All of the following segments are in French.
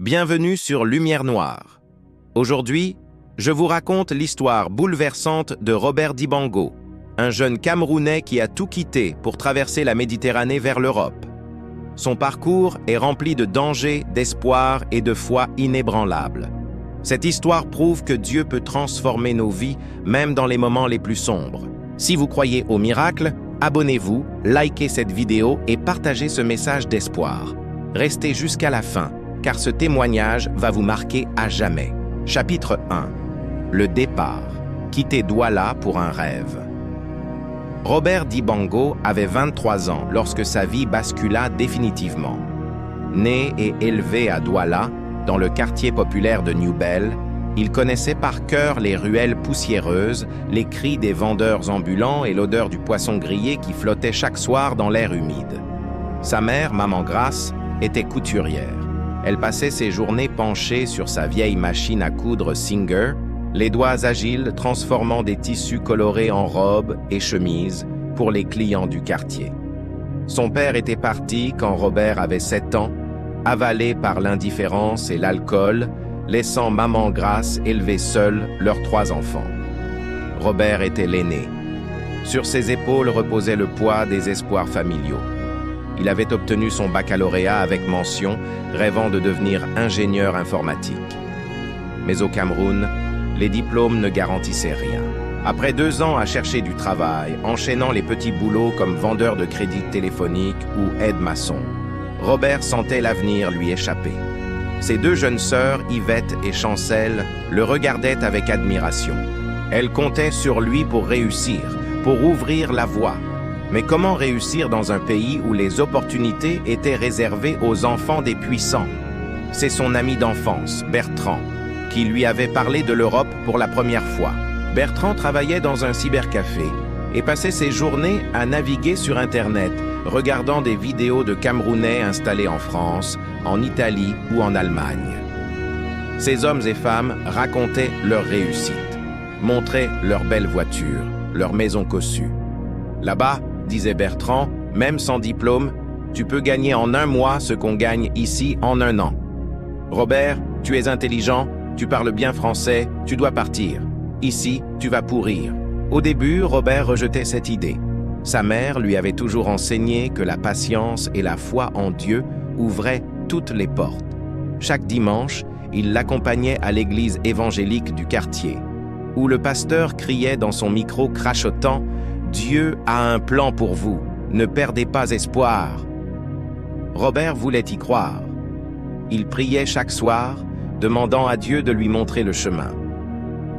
Bienvenue sur Lumière Noire. Aujourd'hui, je vous raconte l'histoire bouleversante de Robert Dibango, un jeune Camerounais qui a tout quitté pour traverser la Méditerranée vers l'Europe. Son parcours est rempli de dangers, d'espoir et de foi inébranlable. Cette histoire prouve que Dieu peut transformer nos vies, même dans les moments les plus sombres. Si vous croyez au miracle, abonnez-vous, likez cette vidéo et partagez ce message d'espoir. Restez jusqu'à la fin, car ce témoignage va vous marquer à jamais. Chapitre 1. Le départ. Quitter Douala pour un rêve. Robert Dibango avait 23 ans lorsque sa vie bascula définitivement. Né et élevé à Douala, dans le quartier populaire de New Bell, il connaissait par cœur les ruelles poussiéreuses, les cris des vendeurs ambulants et l'odeur du poisson grillé qui flottait chaque soir dans l'air humide. Sa mère, Maman Grace, était couturière. Elle passait ses journées penchée sur sa vieille machine à coudre Singer, les doigts agiles transformant des tissus colorés en robes et chemises pour les clients du quartier. Son père était parti quand Robert avait 7 ans, avalé par l'indifférence et l'alcool, laissant Maman Grace élever seule leurs 3 enfants. Robert était l'aîné. Sur ses épaules reposait le poids des espoirs familiaux. Il avait obtenu son baccalauréat avec mention, rêvant de devenir ingénieur informatique. Mais au Cameroun, les diplômes ne garantissaient rien. Après 2 ans à chercher du travail, enchaînant les petits boulots comme vendeur de crédit téléphonique ou aide-maçon, Robert sentait l'avenir lui échapper. Ses 2 jeunes sœurs, Yvette et Chancel, le regardaient avec admiration. Elles comptaient sur lui pour réussir, pour ouvrir la voie. Mais comment réussir dans un pays où les opportunités étaient réservées aux enfants des puissants? C'est son ami d'enfance, Bertrand, qui lui avait parlé de l'Europe pour la première fois. Bertrand travaillait dans un cybercafé et passait ses journées à naviguer sur Internet, regardant des vidéos de Camerounais installés en France, en Italie ou en Allemagne. Ces hommes et femmes racontaient leur réussite, montraient leurs belles voitures, leurs maisons cossues. Là-bas, disait Bertrand, même sans diplôme, tu peux gagner en 1 mois ce qu'on gagne ici en 1 an. Robert, tu es intelligent, tu parles bien français, tu dois partir. Ici, tu vas pourrir. Au début, Robert rejetait cette idée. Sa mère lui avait toujours enseigné que la patience et la foi en Dieu ouvraient toutes les portes. Chaque dimanche, il l'accompagnait à l'église évangélique du quartier, où le pasteur criait dans son micro crachotant « Dieu a un plan pour vous, ne perdez pas espoir ». Robert voulait y croire. Il priait chaque soir, demandant à Dieu de lui montrer le chemin.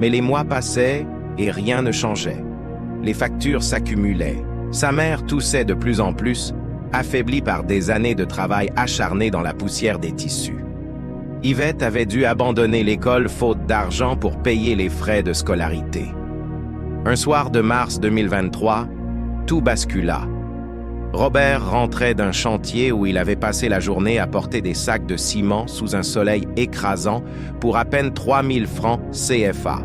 Mais les mois passaient et rien ne changeait. Les factures s'accumulaient. Sa mère toussait de plus en plus, affaiblie par des années de travail acharné dans la poussière des tissus. Yvette avait dû abandonner l'école faute d'argent pour payer les frais de scolarité. Un soir de mars 2023, tout bascula. Robert rentrait d'un chantier où il avait passé la journée à porter des sacs de ciment sous un soleil écrasant pour à peine 3000 francs CFA,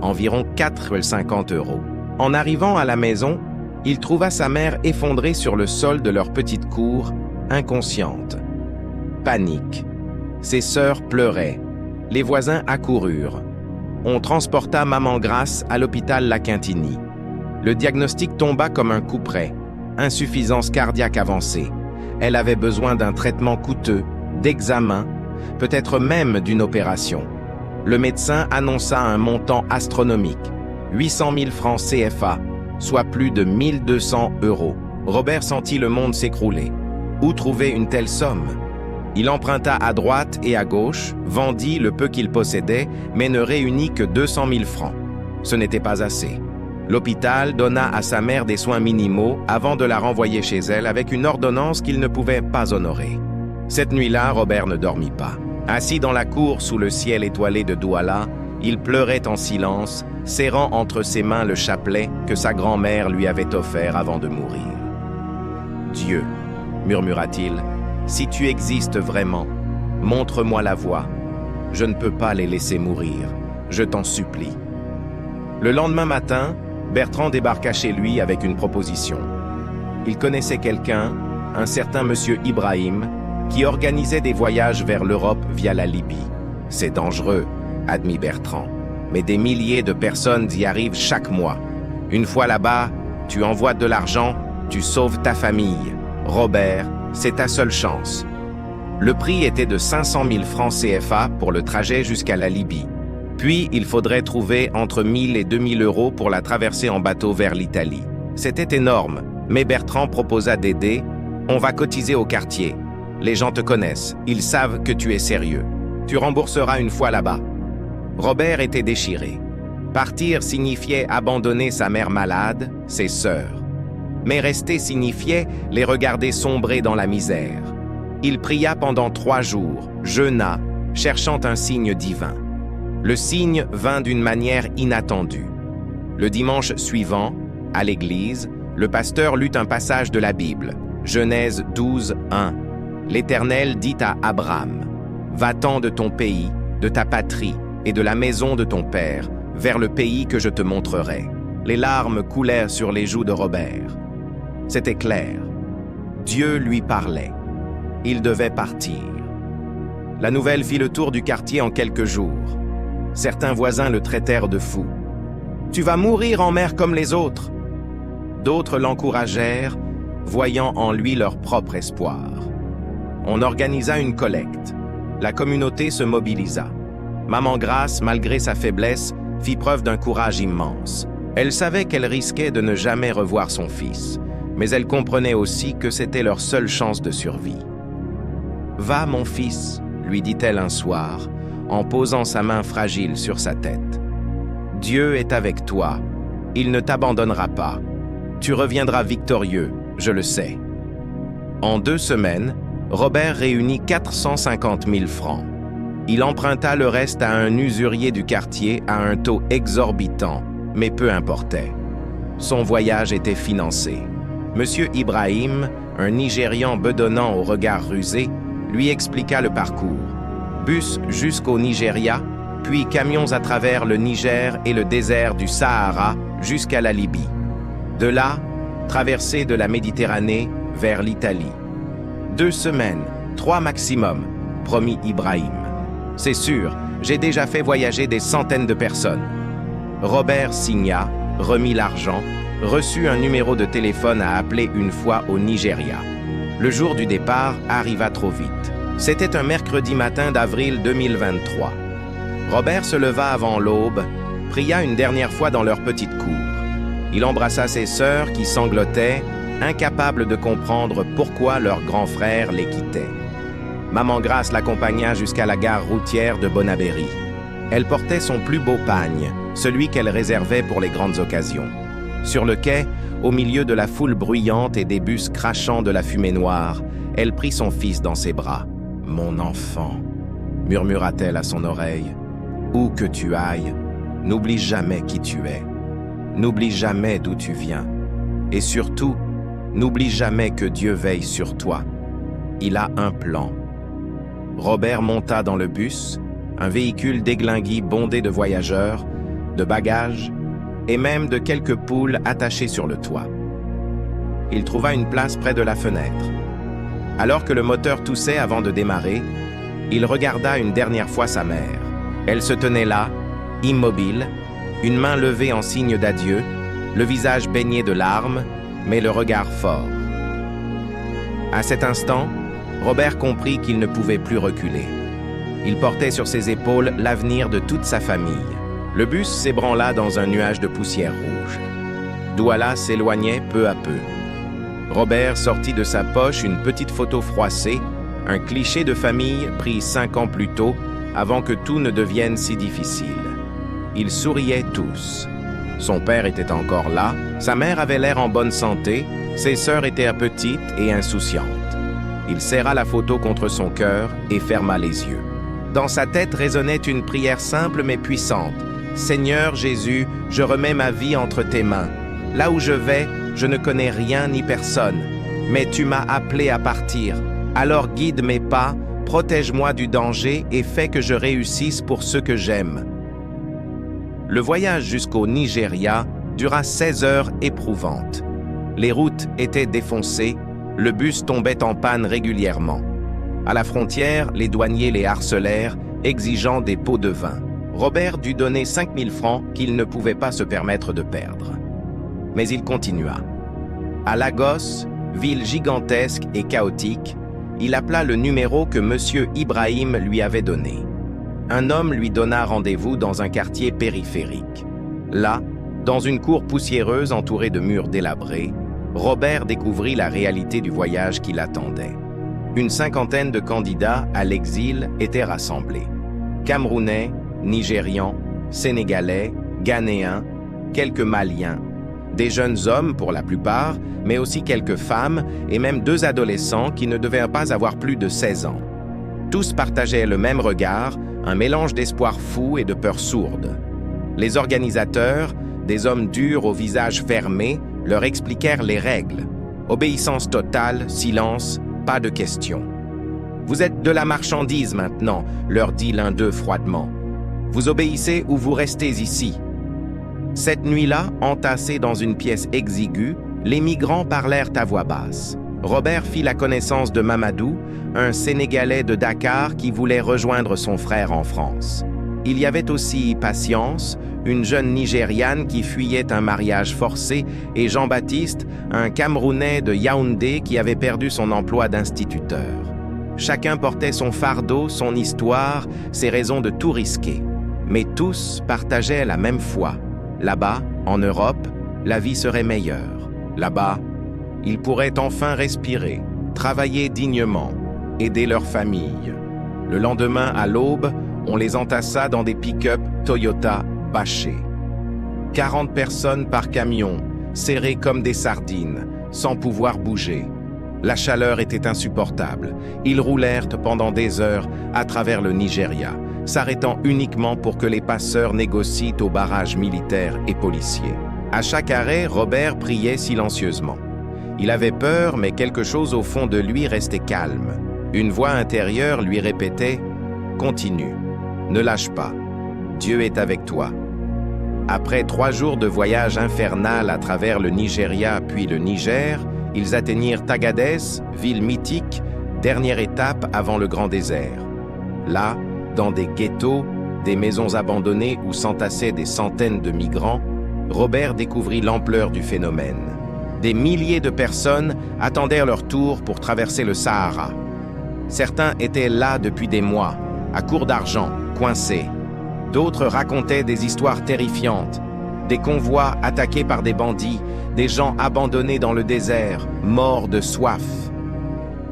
environ 4,50 €. En arrivant à la maison, il trouva sa mère effondrée sur le sol de leur petite cour, inconsciente. Panique. Ses sœurs pleuraient. Les voisins accoururent. On transporta Maman Grace à l'hôpital La Quintini. Le diagnostic tomba comme un coup près. Insuffisance cardiaque avancée. Elle avait besoin d'un traitement coûteux, d'examens, peut-être même d'une opération. Le médecin annonça un montant astronomique, 800 000 francs CFA, soit plus de 1200 €. Robert sentit le monde s'écrouler. Où trouver une telle somme? Il emprunta à droite et à gauche, vendit le peu qu'il possédait, mais ne réunit que 200 000 francs. Ce n'était pas assez. L'hôpital donna à sa mère des soins minimaux avant de la renvoyer chez elle avec une ordonnance qu'il ne pouvait pas honorer. Cette nuit-là, Robert ne dormit pas. Assis dans la cour sous le ciel étoilé de Douala, il pleurait en silence, serrant entre ses mains le chapelet que sa grand-mère lui avait offert avant de mourir. « Dieu, murmura-t-il, si tu existes vraiment, montre-moi la voie. Je ne peux pas les laisser mourir, je t'en supplie. » Le lendemain matin, Bertrand débarqua chez lui avec une proposition. Il connaissait quelqu'un, un certain monsieur Ibrahim, qui organisait des voyages vers l'Europe via la Libye. C'est dangereux, admit Bertrand, mais des milliers de personnes y arrivent chaque mois. Une fois là-bas, tu envoies de l'argent, tu sauves ta famille. Robert, c'est ta seule chance. Le prix était de 500 000 francs CFA pour le trajet jusqu'à la Libye. Puis, il faudrait trouver entre 1 000 et 2 000 euros pour la traversée en bateau vers l'Italie. C'était énorme, mais Bertrand proposa d'aider. On va cotiser au quartier. Les gens te connaissent, ils savent que tu es sérieux. Tu rembourseras une fois là-bas. Robert était déchiré. Partir signifiait abandonner sa mère malade, ses sœurs. Mais rester signifiait les regarder sombrer dans la misère. Il pria pendant 3 jours, jeûna, cherchant un signe divin. Le signe vint d'une manière inattendue. Le dimanche suivant, à l'église, le pasteur lut un passage de la Bible, Genèse 12, 1. L'Éternel dit à Abraham, « Va-t'en de ton pays, de ta patrie et de la maison de ton père, vers le pays que je te montrerai. » Les larmes coulèrent sur les joues de Robert. C'était clair. Dieu lui parlait. Il devait partir. La nouvelle fit le tour du quartier en quelques jours. Certains voisins le traitèrent de fou. « Tu vas mourir en mer comme les autres !» D'autres l'encouragèrent, voyant en lui leur propre espoir. On organisa une collecte. La communauté se mobilisa. Maman Grace, malgré sa faiblesse, fit preuve d'un courage immense. Elle savait qu'elle risquait de ne jamais revoir son fils, mais elle comprenait aussi que c'était leur seule chance de survie. « Va, mon fils, » lui dit-elle un soir, en posant sa main fragile sur sa tête. « Dieu est avec toi. Il ne t'abandonnera pas. Tu reviendras victorieux, je le sais. » En 2 semaines, Robert réunit 450 000 francs. Il emprunta le reste à un usurier du quartier à un taux exorbitant, mais peu importait. Son voyage était financé. Monsieur Ibrahim, un Nigérian bedonnant au regard rusé, lui expliqua le parcours. Bus jusqu'au Nigeria, puis camions à travers le Niger et le désert du Sahara jusqu'à la Libye. De là, traversée de la Méditerranée vers l'Italie. 2 semaines, 3 maximum, promit Ibrahim. C'est sûr, j'ai déjà fait voyager des centaines de personnes. Robert signa, remit l'argent, reçut un numéro de téléphone à appeler une fois au Nigeria. Le jour du départ arriva trop vite. C'était un mercredi matin d'avril 2023. Robert se leva avant l'aube, pria une dernière fois dans leur petite cour. Il embrassa ses sœurs qui sanglotaient, incapables de comprendre pourquoi leur grand frère les quittait. Maman Grace l'accompagna jusqu'à la gare routière de Bonabéry. Elle portait son plus beau pagne, celui qu'elle réservait pour les grandes occasions. Sur le quai, au milieu de la foule bruyante et des bus crachant de la fumée noire, elle prit son fils dans ses bras. « Mon enfant », murmura-t-elle à son oreille, « où que tu ailles, n'oublie jamais qui tu es. N'oublie jamais d'où tu viens. Et surtout, n'oublie jamais que Dieu veille sur toi. Il a un plan. » Robert monta dans le bus, un véhicule déglingué bondé de voyageurs, de bagages et même de quelques poules attachées sur le toit. Il trouva une place près de la fenêtre. Alors que le moteur toussait avant de démarrer, il regarda une dernière fois sa mère. Elle se tenait là, immobile, une main levée en signe d'adieu, le visage baigné de larmes, mais le regard fort. À cet instant, Robert comprit qu'il ne pouvait plus reculer. Il portait sur ses épaules l'avenir de toute sa famille. Le bus s'ébranla dans un nuage de poussière rouge. Douala s'éloignait peu à peu. Robert sortit de sa poche une petite photo froissée, un cliché de famille pris 5 ans plus tôt, avant que tout ne devienne si difficile. Ils souriaient tous. Son père était encore là, sa mère avait l'air en bonne santé, ses sœurs étaient petites et insouciantes. Il serra la photo contre son cœur et ferma les yeux. Dans sa tête résonnait une prière simple mais puissante. « Seigneur Jésus, je remets ma vie entre tes mains. Là où je vais, je ne connais rien ni personne. Mais tu m'as appelé à partir. Alors guide mes pas, protège-moi du danger et fais que je réussisse pour ceux que j'aime. » Le voyage jusqu'au Nigeria dura 16 heures éprouvantes. Les routes étaient défoncées, le bus tombait en panne régulièrement. À la frontière, les douaniers les harcelèrent, exigeant des pots de vin. Robert dut donner 5 000 francs qu'il ne pouvait pas se permettre de perdre. Mais il continua. À Lagos, ville gigantesque et chaotique, il appela le numéro que M. Ibrahim lui avait donné. Un homme lui donna rendez-vous dans un quartier périphérique. Là, dans une cour poussiéreuse entourée de murs délabrés, Robert découvrit la réalité du voyage qui l'attendait. Une cinquantaine de candidats à l'exil étaient rassemblés. Camerounais, Nigérians, Sénégalais, Ghanéens, quelques Maliens, des jeunes hommes pour la plupart, mais aussi quelques femmes et même 2 adolescents qui ne devaient pas avoir plus de 16 ans. Tous partageaient le même regard, un mélange d'espoir fou et de peur sourde. Les organisateurs, des hommes durs au visage fermé, leur expliquèrent les règles. Obéissance totale, silence, pas de questions. « Vous êtes de la marchandise maintenant », leur dit l'un d'eux froidement. « Vous obéissez ou vous restez ici. » Cette nuit-là, entassés dans une pièce exiguë, les migrants parlèrent à voix basse. Robert fit la connaissance de Mamadou, un Sénégalais de Dakar qui voulait rejoindre son frère en France. Il y avait aussi Patience, une jeune Nigériane qui fuyait un mariage forcé, et Jean-Baptiste, un Camerounais de Yaoundé qui avait perdu son emploi d'instituteur. Chacun portait son fardeau, son histoire, ses raisons de tout risquer. Mais tous partageaient la même foi. Là-bas, en Europe, la vie serait meilleure. Là-bas, ils pourraient enfin respirer, travailler dignement, aider leur famille. Le lendemain, à l'aube, on les entassa dans des pick-up Toyota bâchés. 40 personnes par camion, serrées comme des sardines, sans pouvoir bouger. La chaleur était insupportable. Ils roulèrent pendant des heures à travers le Nigeria, s'arrêtant uniquement pour que les passeurs négocient aux barrages militaires et policiers. À chaque arrêt, Robert priait silencieusement. Il avait peur, mais quelque chose au fond de lui restait calme. Une voix intérieure lui répétait « Continue, ne lâche pas, Dieu est avec toi ». Après 3 jours de voyage infernal à travers le Nigeria puis le Niger, ils atteignirent Tagadez, ville mythique, dernière étape avant le grand désert. Là, dans des ghettos, des maisons abandonnées où s'entassaient des centaines de migrants, Robert découvrit l'ampleur du phénomène. Des milliers de personnes attendaient leur tour pour traverser le Sahara. Certains étaient là depuis des mois, à court d'argent, coincés. D'autres racontaient des histoires terrifiantes, des convois attaqués par des bandits, des gens abandonnés dans le désert, morts de soif.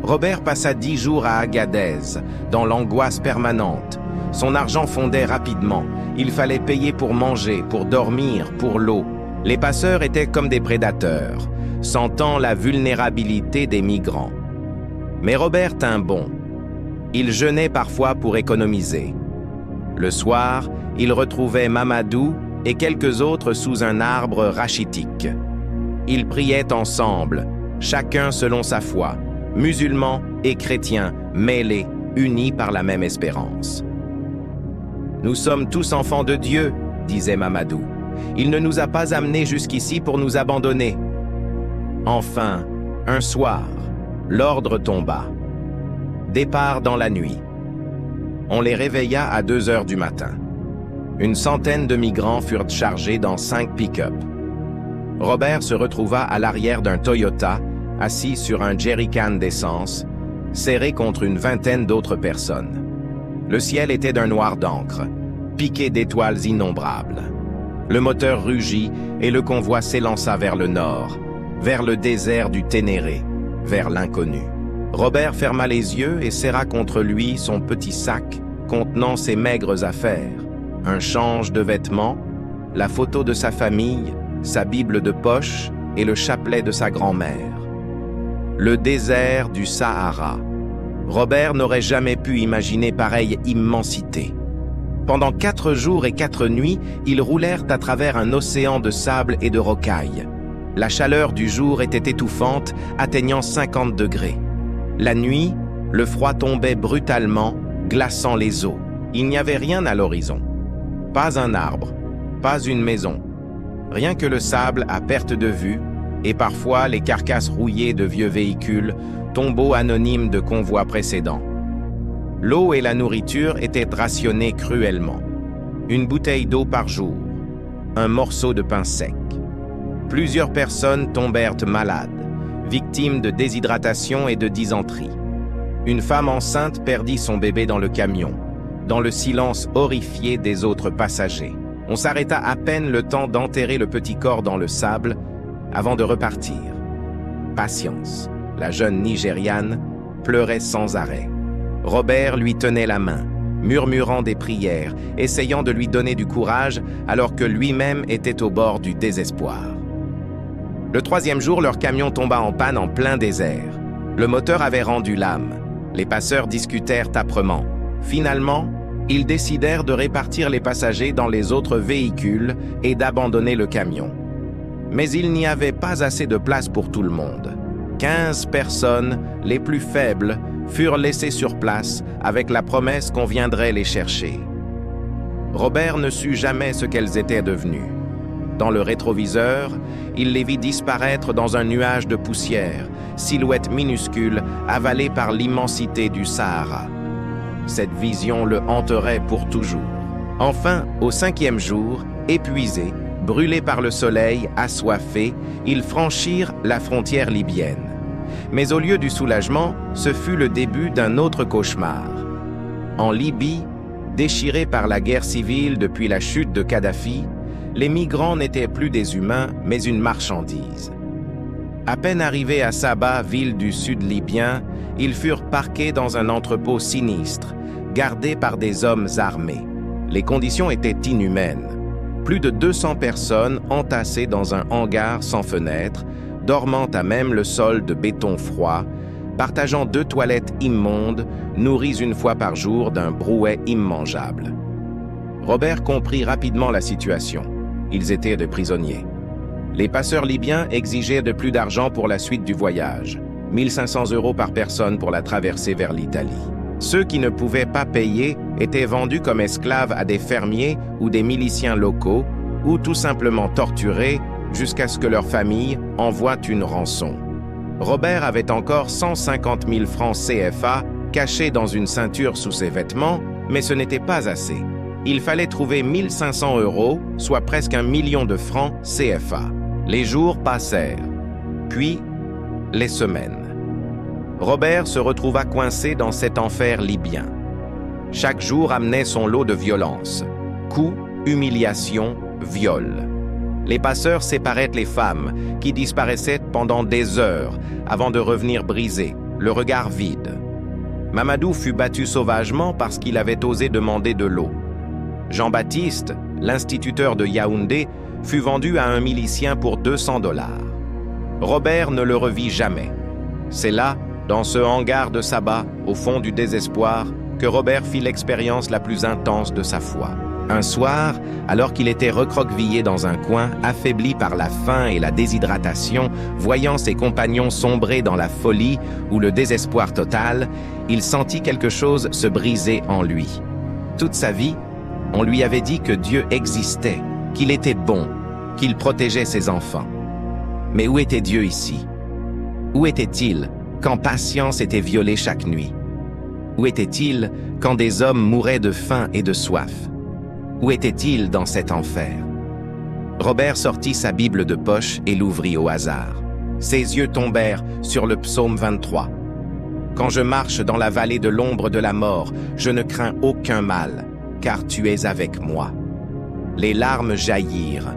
Robert passa 10 jours à Agadez, dans l'angoisse permanente. Son argent fondait rapidement. Il fallait payer pour manger, pour dormir, pour l'eau. Les passeurs étaient comme des prédateurs, sentant la vulnérabilité des migrants. Mais Robert tint bon. Il jeûnait parfois pour économiser. Le soir, il retrouvait Mamadou et quelques autres sous un arbre rachitique. Ils priaient ensemble, chacun selon sa foi, musulmans et chrétiens, mêlés, unis par la même espérance. « Nous sommes tous enfants de Dieu, » disait Mamadou. « Il ne nous a pas amenés jusqu'ici pour nous abandonner. » Enfin, un soir, l'ordre tomba. Départ dans la nuit. On les réveilla à 2 heures du matin. Une centaine de migrants furent chargés dans 5 pick-up. Robert se retrouva à l'arrière d'un Toyota, assis sur un jerrycan d'essence, serré contre une vingtaine d'autres personnes. Le ciel était d'un noir d'encre, piqué d'étoiles innombrables. Le moteur rugit et le convoi s'élança vers le nord, vers le désert du Ténéré, vers l'inconnu. Robert ferma les yeux et serra contre lui son petit sac contenant ses maigres affaires, un change de vêtements, la photo de sa famille, sa Bible de poche et le chapelet de sa grand-mère. Le désert du Sahara. Robert n'aurait jamais pu imaginer pareille immensité. Pendant 4 jours et 4 nuits, ils roulèrent à travers un océan de sable et de rocailles. La chaleur du jour était étouffante, atteignant 50 degrés. La nuit, le froid tombait brutalement, glaçant les eaux. Il n'y avait rien à l'horizon. Pas un arbre, pas une maison. Rien que le sable à perte de vue et parfois les carcasses rouillées de vieux véhicules, tombeaux anonymes de convois précédents. L'eau et la nourriture étaient rationnées cruellement. Une bouteille d'eau par jour, un morceau de pain sec. Plusieurs personnes tombèrent malades, victimes de déshydratation et de dysenterie. Une femme enceinte perdit son bébé dans le camion, dans le silence horrifié des autres passagers. On s'arrêta à peine le temps d'enterrer le petit corps dans le sable avant de repartir. Patience, la jeune Nigériane, pleurait sans arrêt. Robert lui tenait la main, murmurant des prières, essayant de lui donner du courage alors que lui-même était au bord du désespoir. Le troisième jour, leur camion tomba en panne en plein désert. Le moteur avait rendu l'âme. Les passeurs discutèrent âprement. Finalement, ils décidèrent de répartir les passagers dans les autres véhicules et d'abandonner le camion. Mais il n'y avait pas assez de place pour tout le monde. 15 personnes, les plus faibles, furent laissées sur place avec la promesse qu'on viendrait les chercher. Robert ne sut jamais ce qu'elles étaient devenues. Dans le rétroviseur, il les vit disparaître dans un nuage de poussière, silhouette minuscule avalée par l'immensité du Sahara. Cette vision le hanterait pour toujours. Enfin, au 5e jour, épuisés, brûlés par le soleil, assoiffés, ils franchirent la frontière libyenne. Mais au lieu du soulagement, ce fut le début d'un autre cauchemar. En Libye, déchirée par la guerre civile depuis la chute de Kadhafi, les migrants n'étaient plus des humains, mais une marchandise. À peine arrivés à Saba, ville du sud libyen, ils furent parqués dans un entrepôt sinistre, gardés par des hommes armés. Les conditions étaient inhumaines. Plus de 200 personnes entassées dans un hangar sans fenêtre, dormant à même le sol de béton froid, partageant 2 toilettes immondes, nourries une fois par jour d'un brouet immangeable. Robert comprit rapidement la situation. Ils étaient des prisonniers. Les passeurs libyens exigeaient de plus d'argent pour la suite du voyage, 1 500 € par personne pour la traversée vers l'Italie. Ceux qui ne pouvaient pas payer étaient vendus comme esclaves à des fermiers ou des miliciens locaux, ou tout simplement torturés jusqu'à ce que leur famille envoie une rançon. Robert avait encore 150 000 francs CFA cachés dans une ceinture sous ses vêtements, mais ce n'était pas assez. Il fallait trouver 1 500 €, soit presque 1 million de francs CFA. Les jours passèrent, puis les semaines. Robert se retrouva coincé dans cet enfer libyen. Chaque jour amenait son lot de violence. Coups, humiliations, viols. Les passeurs séparaient les femmes, qui disparaissaient pendant des heures avant de revenir brisées, le regard vide. Mamadou fut battu sauvagement parce qu'il avait osé demander de l'eau. Jean-Baptiste, l'instituteur de Yaoundé, fut vendu à un milicien pour 200 $. Robert ne le revit jamais. C'est là, dans ce hangar de Saba, au fond du désespoir, que Robert fit l'expérience la plus intense de sa foi. Un soir, alors qu'il était recroquevillé dans un coin, affaibli par la faim et la déshydratation, voyant ses compagnons sombrer dans la folie ou le désespoir total, il sentit quelque chose se briser en lui. Toute sa vie, on lui avait dit que Dieu existait, qu'il était bon, qu'il protégeait ses enfants. Mais où était Dieu ici? Où était-il quand patience était violée chaque nuit? Où était-il quand des hommes mouraient de faim et de soif? Où était-il dans cet enfer? Robert sortit sa Bible de poche et l'ouvrit au hasard. Ses yeux tombèrent sur le psaume 23. « Quand je marche dans la vallée de l'ombre de la mort, je ne crains aucun mal, car tu es avec moi. » Les larmes jaillirent.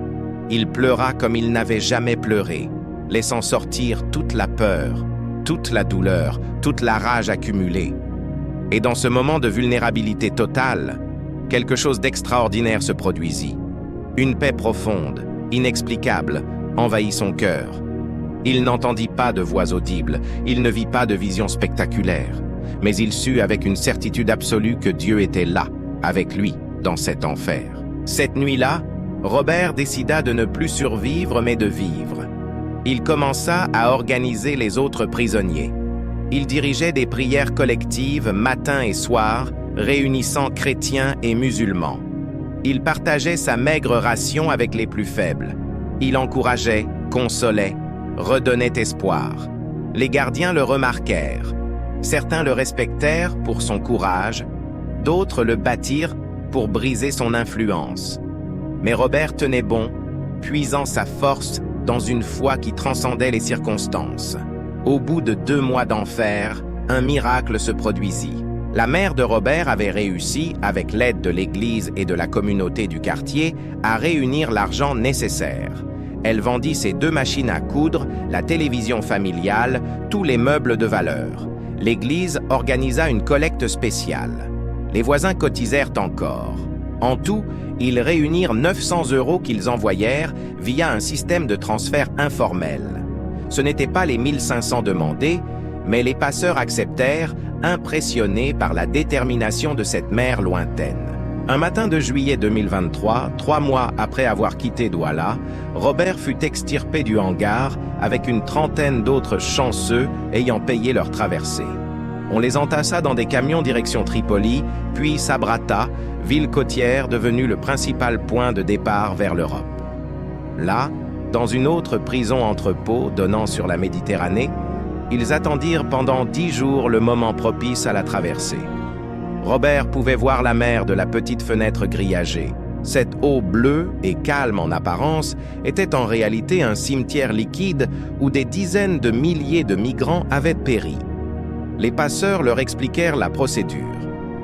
Il pleura comme il n'avait jamais pleuré, laissant sortir toute la peur, toute la douleur, toute la rage accumulée. Et dans ce moment de vulnérabilité totale, quelque chose d'extraordinaire se produisit. Une paix profonde, inexplicable, envahit son cœur. Il n'entendit pas de voix audibles, il ne vit pas de visions spectaculaires, mais il sut avec une certitude absolue que Dieu était là, avec lui, dans cet enfer. Cette nuit-là, Robert décida de ne plus survivre mais de vivre. Il commença à organiser les autres prisonniers. Il dirigeait des prières collectives matin et soir, réunissant chrétiens et musulmans. Il partageait sa maigre ration avec les plus faibles. Il encourageait, consolait, redonnait espoir. Les gardiens le remarquèrent. Certains le respectèrent pour son courage, d'autres le battirent pour briser son influence. Mais Robert tenait bon, puisant sa force dans une foi qui transcendait les circonstances. Au bout de 2 mois d'enfer, un miracle se produisit. La mère de Robert avait réussi, avec l'aide de l'Église et de la communauté du quartier, à réunir l'argent nécessaire. Elle vendit ses 2 machines à coudre, la télévision familiale, tous les meubles de valeur. L'Église organisa une collecte spéciale. Les voisins cotisèrent encore. En tout, ils réunirent 900 € qu'ils envoyèrent via un système de transfert informel. Ce n'étaient pas les 1500 demandés, mais les passeurs acceptèrent, impressionnés par la détermination de cette mère lointaine. Un matin de juillet 2023, 3 mois après avoir quitté Douala, Robert fut extirpé du hangar avec une trentaine d'autres chanceux ayant payé leur traversée. On les entassa dans des camions direction Tripoli, puis Sabratha, ville côtière devenue le principal point de départ vers l'Europe. Là, dans une autre prison entrepôt donnant sur la Méditerranée, ils attendirent pendant 10 jours le moment propice à la traversée. Robert pouvait voir la mer de la petite fenêtre grillagée. Cette eau bleue et calme en apparence était en réalité un cimetière liquide où des dizaines de milliers de migrants avaient péri. Les passeurs leur expliquèrent la procédure.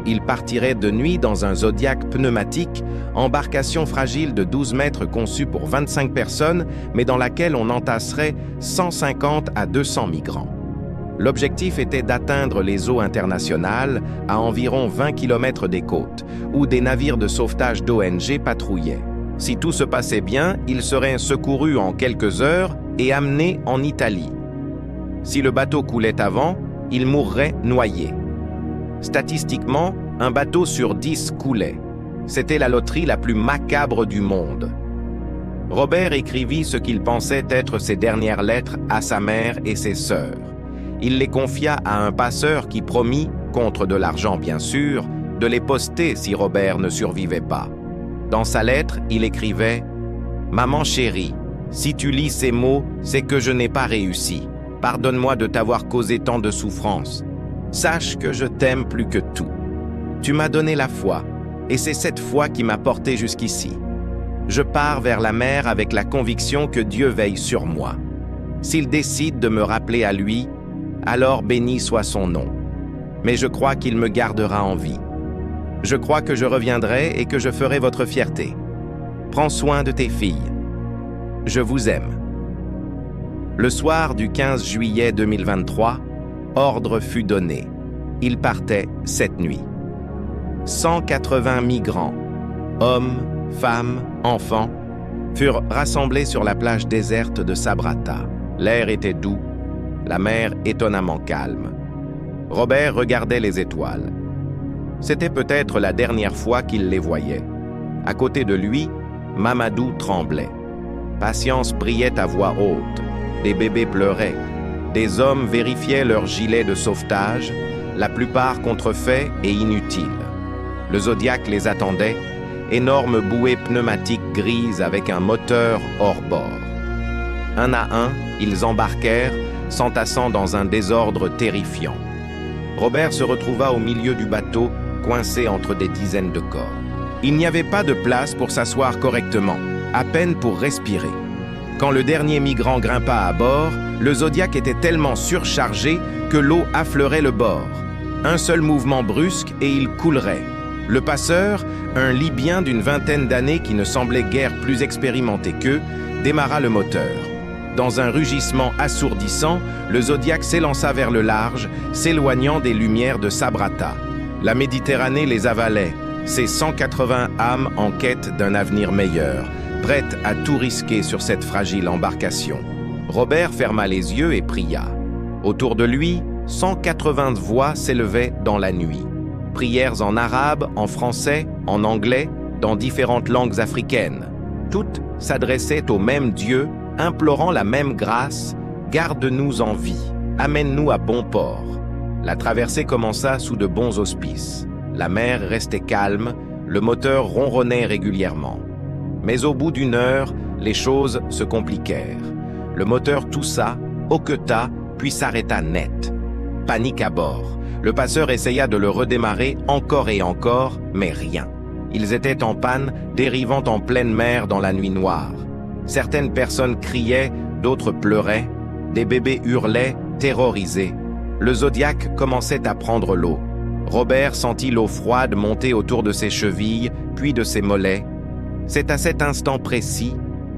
Ils partiraient de nuit dans un Zodiac pneumatique, embarcation fragile de 12 mètres conçue pour 25 personnes, mais dans laquelle on entasserait 150 à 200 migrants. L'objectif était d'atteindre les eaux internationales à environ 20 km des côtes, où des navires de sauvetage d'ONG patrouillaient. Si tout se passait bien, ils seraient secourus en quelques heures et amenés en Italie. Si le bateau coulait avant, ils mourraient noyés. Statistiquement, un bateau sur 10 coulait. C'était la loterie la plus macabre du monde. Robert écrivit ce qu'il pensait être ses dernières lettres à sa mère et ses sœurs. Il les confia à un passeur qui promit, contre de l'argent bien sûr, de les poster si Robert ne survivait pas. Dans sa lettre, il écrivait « Maman chérie, si tu lis ces mots, c'est que je n'ai pas réussi. Pardonne-moi de t'avoir causé tant de souffrance. Sache que je t'aime plus que tout. Tu m'as donné la foi, et c'est cette foi qui m'a porté jusqu'ici. Je pars vers la mer avec la conviction que Dieu veille sur moi. S'il décide de me rappeler à lui, alors béni soit son nom. Mais je crois qu'il me gardera en vie. Je crois que je reviendrai et que je ferai votre fierté. Prends soin de tes filles. Je vous aime. » Le soir du 15 juillet 2023, ordre fut donné. Il partait cette nuit. 180 migrants, hommes, femmes, enfants, furent rassemblés sur la plage déserte de Sabratha. L'air était doux, la mer étonnamment calme. Robert regardait les étoiles. C'était peut-être la dernière fois qu'il les voyait. À côté de lui, Mamadou tremblait. Patience priait à voix haute. Des bébés pleuraient. Des hommes vérifiaient leurs gilets de sauvetage, la plupart contrefaits et inutiles. Le Zodiac les attendait, énorme bouée pneumatique grise avec un moteur hors bord. Un à un, ils embarquèrent, s'entassant dans un désordre terrifiant. Robert se retrouva au milieu du bateau, coincé entre des dizaines de corps. Il n'y avait pas de place pour s'asseoir correctement, à peine pour respirer. Quand le dernier migrant grimpa à bord, le Zodiac était tellement surchargé que l'eau affleurait le bord. Un seul mouvement brusque et il coulerait. Le passeur, un Libyen d'une vingtaine d'années qui ne semblait guère plus expérimenté qu'eux, démarra le moteur. Dans un rugissement assourdissant, le Zodiac s'élança vers le large, s'éloignant des lumières de Sabratha. La Méditerranée les avalait, ces 180 âmes en quête d'un avenir meilleur, prêtes à tout risquer sur cette fragile embarcation. Robert ferma les yeux et pria. Autour de lui, 180 voix s'élevaient dans la nuit. Prières en arabe, en français, en anglais, dans différentes langues africaines. Toutes s'adressaient au même Dieu, implorant la même grâce, « Garde-nous en vie, amène-nous à bon port ». La traversée commença sous de bons auspices. La mer restait calme, le moteur ronronnait régulièrement. Mais au bout d'une heure, les choses se compliquèrent. Le moteur toussa, hoqueta, puis s'arrêta net. Panique à bord. Le passeur essaya de le redémarrer encore et encore, mais rien. Ils étaient en panne, dérivant en pleine mer dans la nuit noire. Certaines personnes criaient, d'autres pleuraient. Des bébés hurlaient, terrorisés. Le Zodiac commençait à prendre l'eau. Robert sentit l'eau froide monter autour de ses chevilles, puis de ses mollets. C'est à cet instant précis,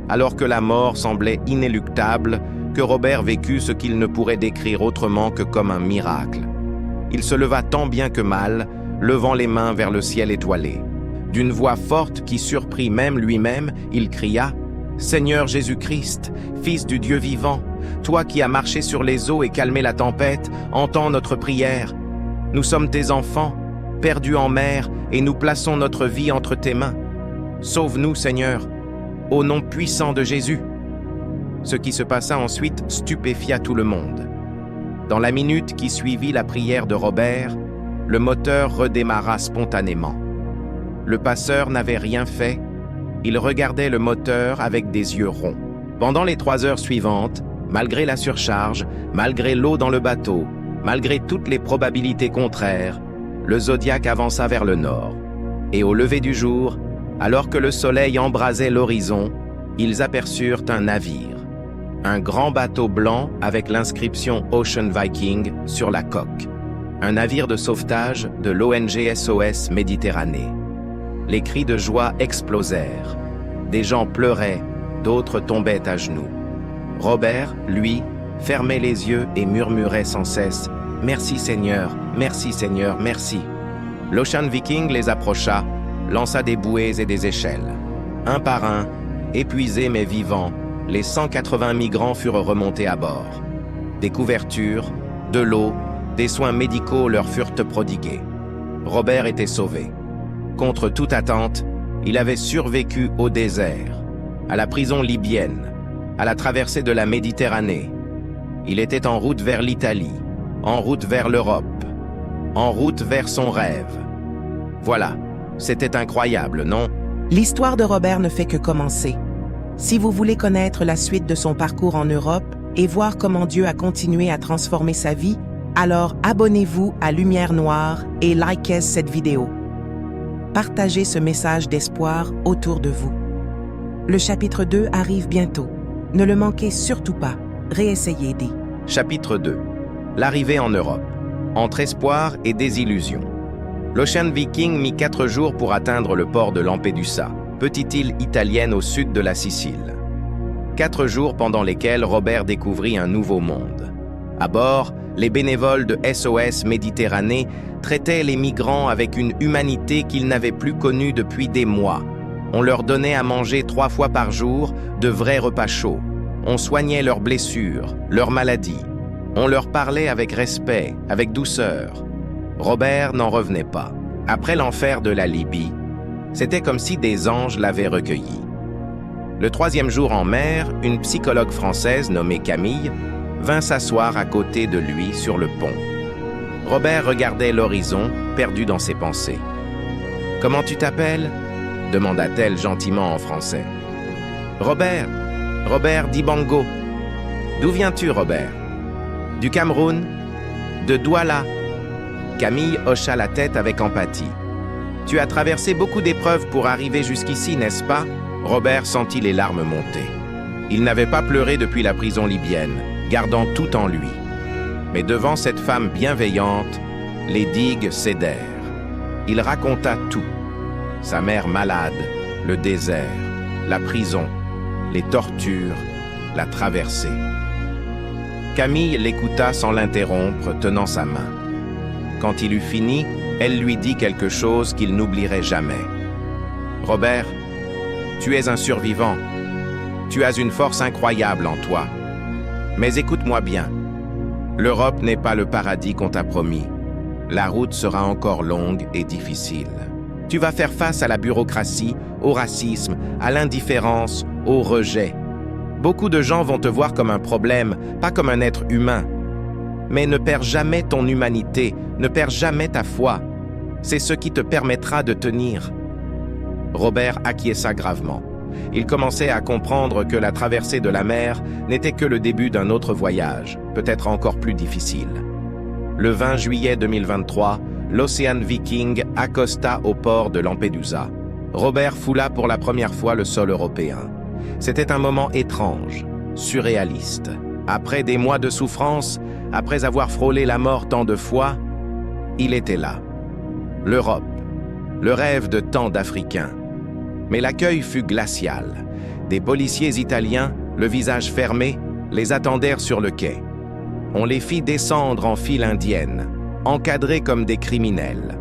alors que la mort semblait inéluctable, que Robert vécut ce qu'il ne pourrait décrire autrement que comme un miracle. Il se leva tant bien que mal, levant les mains vers le ciel étoilé. D'une voix forte qui surprit même lui-même, il cria « Seigneur Jésus-Christ, Fils du Dieu vivant, toi qui as marché sur les eaux et calmé la tempête, entends notre prière. Nous sommes tes enfants, perdus en mer, et nous plaçons notre vie entre tes mains. Sauve-nous, Seigneur, au nom puissant de Jésus. » Ce qui se passa ensuite stupéfia tout le monde. Dans la minute qui suivit la prière de Robert, le moteur redémarra spontanément. Le passeur n'avait rien fait, il regardait le moteur avec des yeux ronds. Pendant les 3 heures suivantes, malgré la surcharge, malgré l'eau dans le bateau, malgré toutes les probabilités contraires, le Zodiac avança vers le nord. Et au lever du jour, alors que le soleil embrasait l'horizon, ils aperçurent un navire. Un grand bateau blanc avec l'inscription Ocean Viking sur la coque. Un navire de sauvetage de l'ONG SOS Méditerranée. Les cris de joie explosèrent. Des gens pleuraient, d'autres tombaient à genoux. Robert, lui, fermait les yeux et murmurait sans cesse « Merci Seigneur, merci Seigneur, merci ». L'Ocean Viking les approcha, lança des bouées et des échelles. Un par un, épuisés mais vivants, les 180 migrants furent remontés à bord. Des couvertures, de l'eau, des soins médicaux leur furent prodigués. Robert était sauvé. Contre toute attente, il avait survécu au désert, à la prison libyenne, à la traversée de la Méditerranée. Il était en route vers l'Italie, en route vers l'Europe, en route vers son rêve. Voilà, c'était incroyable, non? L'histoire de Robert ne fait que commencer. Si vous voulez connaître la suite de son parcours en Europe et voir comment Dieu a continué à transformer sa vie, alors abonnez-vous à Lumière Noire et likez cette vidéo. Partagez ce message d'espoir autour de vous. Le chapitre 2 arrive bientôt. Ne le manquez surtout pas. Réessayez dit. Chapitre 2. L'arrivée en Europe. Entre espoir et désillusion. L'Ocean Viking mit 4 jours pour atteindre le port de Lampedusa, petite île italienne au sud de la Sicile. 4 jours pendant lesquels Robert découvrit un nouveau monde. À bord, les bénévoles de SOS Méditerranée traitaient les migrants avec une humanité qu'ils n'avaient plus connue depuis des mois. On leur donnait à manger 3 fois par jour, de vrais repas chauds. On soignait leurs blessures, leurs maladies. On leur parlait avec respect, avec douceur. Robert n'en revenait pas. Après l'enfer de la Libye, c'était comme si des anges l'avaient recueilli. Le 3e jour en mer, une psychologue française nommée Camille vint s'asseoir à côté de lui sur le pont. Robert regardait l'horizon, perdu dans ses pensées. « Comment tu t'appelles » demanda-t-elle gentiment en français. « Robert Dibango. »« D'où viens-tu, Robert ?»« Du Cameroun. »« De Douala. » Camille hocha la tête avec empathie. « Tu as traversé beaucoup d'épreuves pour arriver jusqu'ici, n'est-ce pas ?» Robert sentit les larmes monter. Il n'avait pas pleuré depuis la prison libyenne, gardant tout en lui. Mais devant cette femme bienveillante, les digues cédèrent. Il raconta tout. Sa mère malade, le désert, la prison, les tortures, la traversée. Camille l'écouta sans l'interrompre, tenant sa main. Quand il eut fini, elle lui dit quelque chose qu'il n'oublierait jamais. « Robert, tu es un survivant. Tu as une force incroyable en toi. Mais écoute-moi bien. L'Europe n'est pas le paradis qu'on t'a promis. La route sera encore longue et difficile. Tu vas faire face à la bureaucratie, au racisme, à l'indifférence, au rejet. Beaucoup de gens vont te voir comme un problème, pas comme un être humain. Mais ne perds jamais ton humanité, ne perds jamais ta foi. C'est ce qui te permettra de tenir. » Robert acquiesça gravement. Il commençait à comprendre que la traversée de la mer n'était que le début d'un autre voyage, peut-être encore plus difficile. Le 20 juillet 2023, l'Ocean Viking accosta au port de Lampedusa. Robert foula pour la première fois le sol européen. C'était un moment étrange, surréaliste. Après des mois de souffrance, après avoir frôlé la mort tant de fois, il était là. L'Europe, le rêve de tant d'Africains. Mais l'accueil fut glacial. Des policiers italiens, le visage fermé, les attendèrent sur le quai. On les fit descendre en file indienne, encadrés comme des criminels.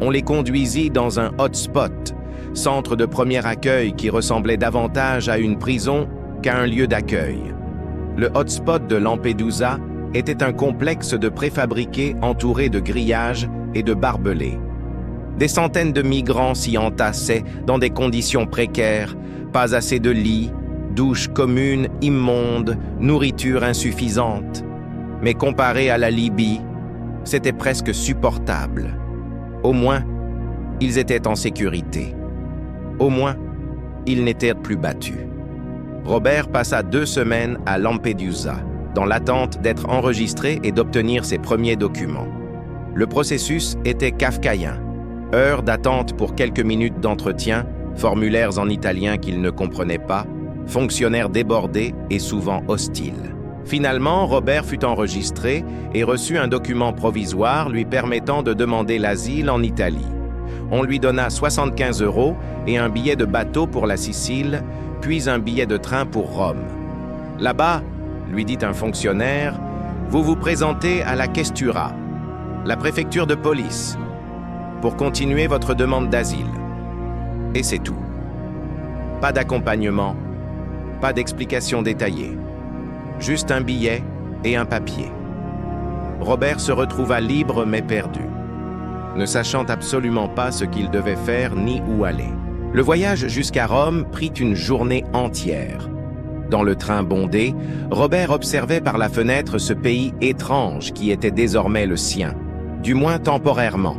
On les conduisit dans un hotspot, centre de premier accueil qui ressemblait davantage à une prison qu'à un lieu d'accueil. Le hotspot de Lampedusa était un complexe de préfabriqués entouré de grillages et de barbelés. Des centaines de migrants s'y entassaient dans des conditions précaires, pas assez de lits, douches communes immondes, nourriture insuffisante. Mais comparé à la Libye, c'était presque supportable. Au moins, ils étaient en sécurité. Au moins, ils n'étaient plus battus. Robert passa 2 semaines à Lampedusa, dans l'attente d'être enregistré et d'obtenir ses premiers documents. Le processus était kafkaïen. Heures d'attente pour quelques minutes d'entretien, formulaires en italien qu'il ne comprenait pas, fonctionnaires débordés et souvent hostiles. Finalement, Robert fut enregistré et reçut un document provisoire lui permettant de demander l'asile en Italie. On lui donna 75 € et un billet de bateau pour la Sicile, puis un billet de train pour Rome. Là-bas, lui dit un fonctionnaire, vous vous présentez à la Questura, la préfecture de police, pour continuer votre demande d'asile. Et c'est tout. Pas d'accompagnement, pas d'explication détaillée. Juste un billet et un papier. Robert se retrouva libre mais perdu, ne sachant absolument pas ce qu'il devait faire ni où aller. Le voyage jusqu'à Rome prit une journée entière. Dans le train bondé, Robert observait par la fenêtre ce pays étrange qui était désormais le sien, du moins temporairement.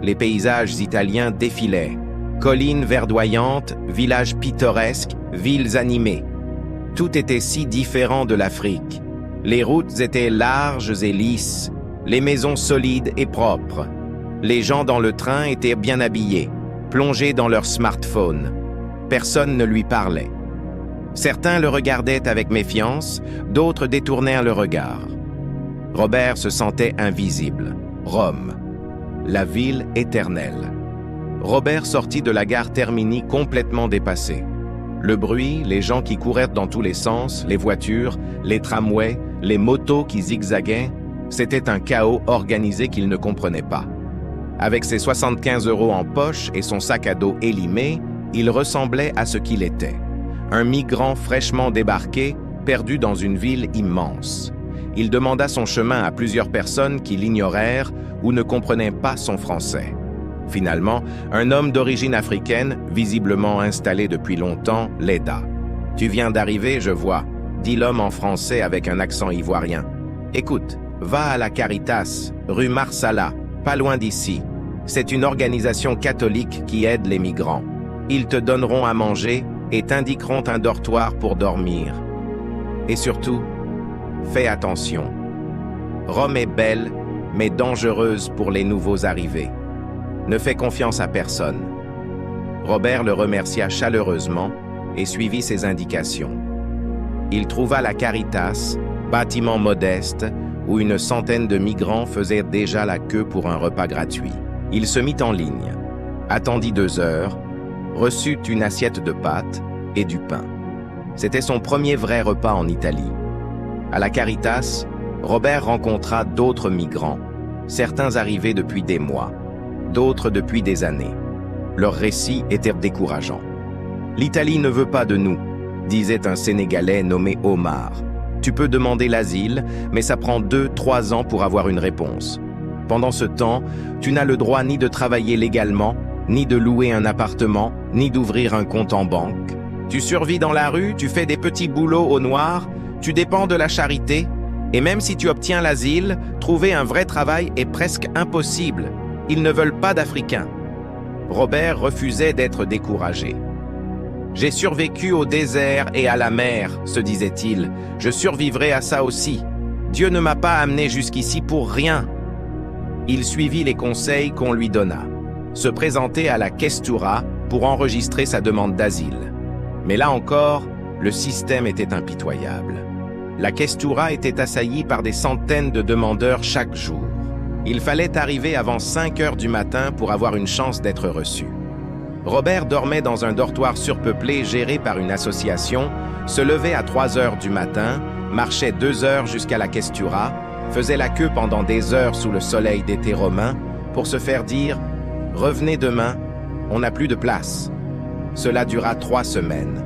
Les paysages italiens défilaient. Collines verdoyantes, villages pittoresques, villes animées. Tout était si différent de l'Afrique. Les routes étaient larges et lisses, les maisons solides et propres. Les gens dans le train étaient bien habillés, plongés dans leur smartphone. Personne ne lui parlait. Certains le regardaient avec méfiance, d'autres détournèrent le regard. Robert se sentait invisible. Rome, la ville éternelle. Robert sortit de la gare Termini complètement dépassé. Le bruit, les gens qui couraient dans tous les sens, les voitures, les tramways, les motos qui zigzaguaient, c'était un chaos organisé qu'il ne comprenait pas. Avec ses 75 € en poche et son sac à dos élimé, il ressemblait à ce qu'il était. Un migrant fraîchement débarqué, perdu dans une ville immense. Il demanda son chemin à plusieurs personnes qui l'ignorèrent ou ne comprenaient pas son français. Finalement, un homme d'origine africaine, visiblement installé depuis longtemps, l'aida. « Tu viens d'arriver, je vois », dit l'homme en français avec un accent ivoirien. « Écoute, va à la Caritas, rue Marsala, pas loin d'ici. C'est une organisation catholique qui aide les migrants. Ils te donneront à manger et t'indiqueront un dortoir pour dormir. Et surtout, fais attention. Rome est belle, mais dangereuse pour les nouveaux arrivés. Ne fais confiance à personne. » Robert le remercia chaleureusement et suivit ses indications. Il trouva la Caritas, bâtiment modeste, où une centaine de migrants faisaient déjà la queue pour un repas gratuit. Il se mit en ligne, attendit 2 heures, reçut une assiette de pâtes et du pain. C'était son premier vrai repas en Italie. À la Caritas, Robert rencontra d'autres migrants, certains arrivés depuis des mois, d'autres depuis des années. Leurs récits étaient décourageants. « L'Italie ne veut pas de nous », disait un Sénégalais nommé Omar. « Tu peux demander l'asile, mais ça prend 2-3 ans pour avoir une réponse. Pendant ce temps, tu n'as le droit ni de travailler légalement, ni de louer un appartement, ni d'ouvrir un compte en banque. Tu survis dans la rue, tu fais des petits boulots au noir, tu dépends de la charité, et même si tu obtiens l'asile, trouver un vrai travail est presque impossible. Ils ne veulent pas d'Africains. » Robert refusait d'être découragé. « J'ai survécu au désert et à la mer, se disait-il. Je survivrai à ça aussi. Dieu ne m'a pas amené jusqu'ici pour rien. Il suivit les conseils qu'on lui donna. Se présenter à la questura pour enregistrer sa demande d'asile. Mais là encore, le système était impitoyable. La questura était assaillie par des centaines de demandeurs chaque jour. Il fallait arriver avant 5 heures du matin pour avoir une chance d'être reçu. Robert dormait dans un dortoir surpeuplé géré par une association, se levait à 3 heures du matin, marchait 2 heures jusqu'à la questura, faisait la queue pendant des heures sous le soleil d'été romain pour se faire dire « Revenez demain, on n'a plus de place ». Cela dura 3 semaines.